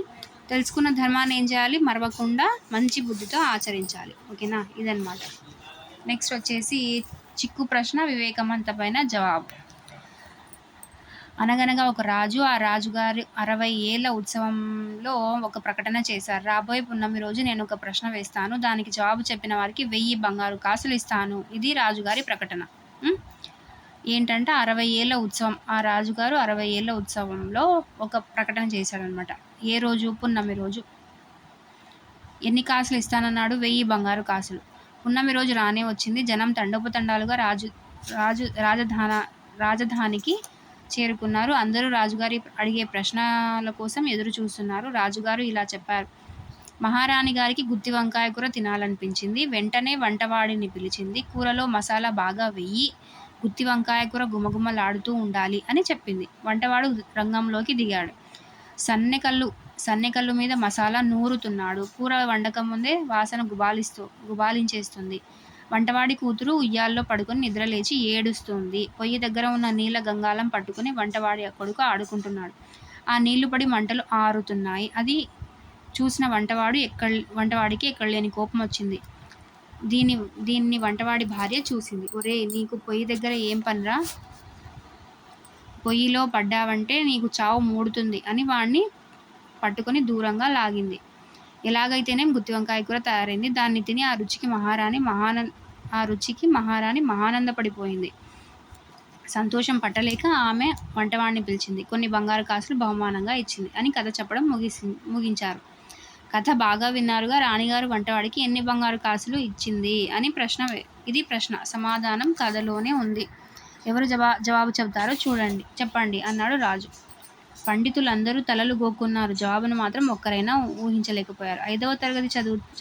[SPEAKER 1] తెలుసుకున్న ధర్మాన్ని ఏం చేయాలి, మరవకుండా మంచి బుద్ధితో ఆచరించాలి. ఓకేనా. ఇదన్నమాట. నెక్స్ట్ వచ్చేసి చిక్కు ప్రశ్న, వివేకవంతమైన జవాబు. అనగనగా ఒక రాజు, ఆ రాజుగారి 60 ఏళ్ల ఉత్సవంలో ఒక ప్రకటన చేశారు. రాబోయే పున్నమి రోజు నేను ఒక ప్రశ్న వేస్తాను, దానికి జవాబు చెప్పిన వారికి 1000 బంగారు కాసులు ఇస్తాను. ఇది రాజుగారి ప్రకటన. ఏంటంటే 60 ఏళ్ల ఉత్సవం, ఆ రాజుగారు 60 ఏళ్ల ఉత్సవంలో ఒక ప్రకటన చేశాడనమాట. ఏ రోజు, పున్నమి రోజు. ఎన్ని కాసులు ఇస్తానన్నాడు, 1000 బంగారు కాసులు. పున్నమి రోజు రానే వచ్చింది. జనం తండోపతండాలుగా రాజధానికి చేరుకున్నారు. అందరూ రాజుగారి అడిగే ప్రశ్నల కోసం ఎదురు చూస్తున్నారు. రాజుగారు ఇలా చెప్పారు: మహారాణి గారికి గుత్తి వంకాయ కూర తినాలనిపించింది. వెంటనే వంటవాడిని పిలిచింది. కూరలో మసాలా బాగా వెయ్యి, గుత్తి వంకాయ కూర గుమగుమలాడుతూ ఉండాలి అని చెప్పింది. వంటవాడు రంగంలోకి దిగాడు. సన్నెకల్లు మీద మసాలా నూరుతున్నాడు. కూర వండక ముందే వాసన గుబాలించేస్తుంది. వంటవాడి కూతురు ఉయ్యాల్లో పడుకొని నిద్రలేచి ఏడుస్తుంది. పొయ్యి దగ్గర ఉన్న నీళ్ళ గంగాళం పట్టుకుని వంటవాడి కొడుకు ఆడుకుంటున్నాడు. ఆ నీళ్లు పడి మంటలు ఆరుతున్నాయి. అది చూసిన వంటవాడికి ఎక్కడలేని కోపం వచ్చింది. దీన్ని వంటవాడి భార్య చూసింది. ఒరే, నీకు పొయ్యి దగ్గర ఏం పనిరా, పొయ్యిలో పడ్డావంటే నీకు చావు మూడుతుంది అని వాడిని పట్టుకొని దూరంగా లాగింది. ఎలాగైతేనేం గుత్తి వంకాయ కూర తయారైంది. దాన్ని తిని ఆ రుచికి మహారాణి మహానందపడిపోయింది. సంతోషం పట్టలేక ఆమె వంటవాడిని పిలిచింది. కొన్ని బంగారు కాసులు బహుమానంగా ఇచ్చింది అని కథ చెప్పడం ముగించారు. కథ బాగా విన్నారుగా. రాణిగారు వంటవాడికి ఎన్ని బంగారు కాసులు ఇచ్చింది అని ఇది ప్రశ్న. సమాధానం కథలోనే ఉంది. ఎవరు జవాబు చెబుతారో చెప్పండి అన్నాడు రాజు. పండితులందరూ తలలు గోక్కున్నారు. జవాబును మాత్రం ఒక్కరైనా ఊహించలేకపోయారు. 5వ తరగతి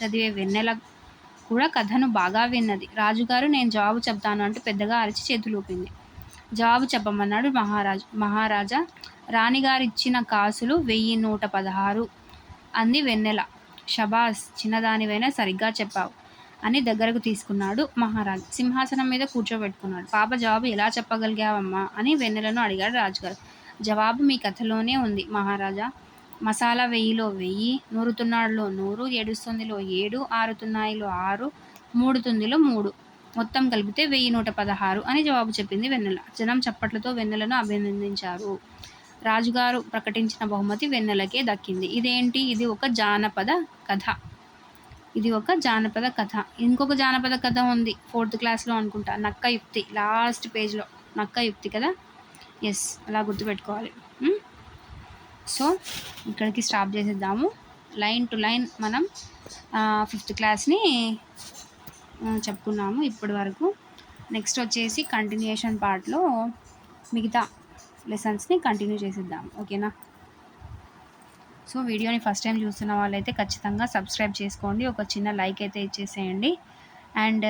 [SPEAKER 1] చదివే వెన్నెల కూడా కథను బాగా విన్నది. రాజుగారు, నేను జవాబు చెప్తాను అంటూ పెద్దగా అరిచి చేతులూపింది. జవాబు చెప్పమన్నాడు మహారాజా. రాణిగారిచ్చిన కాసులు 1116 అంది వెన్నెల. షబాస్, చిన్నదానివైనా సరిగ్గా చెప్పావు అని దగ్గరకు తీసుకున్నాడు మహారాజు. సింహాసనం మీద కూర్చోబెట్టుకున్నాడు. పాప, జవాబు ఎలా చెప్పగలిగావమ్మా అని వెన్నెలను అడిగాడు రాజుగారు. జవాబు మీ కథలోనే ఉంది మహారాజా. మసాలా 1000లో 1000, నూరుతున్నాడులో 100, ఏడుస్తుందిలో 7, ఆరుతున్నాయిలో 6, మూడుతుందిలో 3, మొత్తం కలిపితే 1116 అని జవాబు చెప్పింది వెన్నెల. జనం చప్పట్లతో వెన్నెలను అభినందించారు. రాజుగారు ప్రకటించిన బహుమతి వెన్నెలకే దక్కింది. ఇదేంటి? ఇది ఒక జానపద కథ. ఇంకొక జానపద కథ ఉంది 4th క్లాస్లో అనుకుంటా, నక్క యుక్తి. లాస్ట్ పేజ్లో నక్క యుక్తి కదా. ఎస్, అలా గుర్తుపెట్టుకోవాలి. సో ఇక్కడికి స్టాప్ చేసేద్దాము. లైన్ టు లైన్ మనం 5th క్లాస్ని చెప్పుకున్నాము ఇప్పటి వరకు. నెక్స్ట్ వచ్చేసి కంటిన్యూషన్ పార్ట్లో మిగతా లెసన్స్ని కంటిన్యూ చేసేద్దాము. ఓకేనా. సో వీడియోని ఫస్ట్ టైం చూస్తున్న వాళ్ళైతే ఖచ్చితంగా సబ్స్క్రైబ్ చేసుకోండి, ఒక చిన్న లైక్ అయితే ఇచ్చేసేయండి. అండ్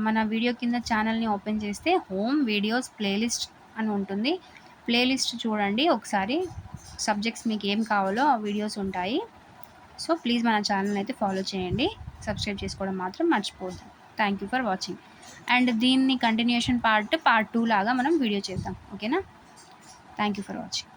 [SPEAKER 1] మన వీడియో కింద ఛానల్ని ఓపెన్ చేస్తే హోమ్ వీడియోస్ ప్లేలిస్ట్ అని ఉంటుంది. ప్లేలిస్ట్ చూడండి ఒకసారి. సబ్జెక్ట్స్ మీకు ఏం కావాలో ఆ వీడియోస్ ఉంటాయి. సో ప్లీజ్ మన ఛానల్ అయితే ఫాలో చేయండి, సబ్స్క్రైబ్ చేసుకోవడం మాత్రం మర్చిపోవద్దు. Thank you for watching. And దీన్ని కంటిన్యూషన్ పార్ట్ 2 లాగా మనం వీడియో చేద్దాం. ఓకేనా. Thank you for watching.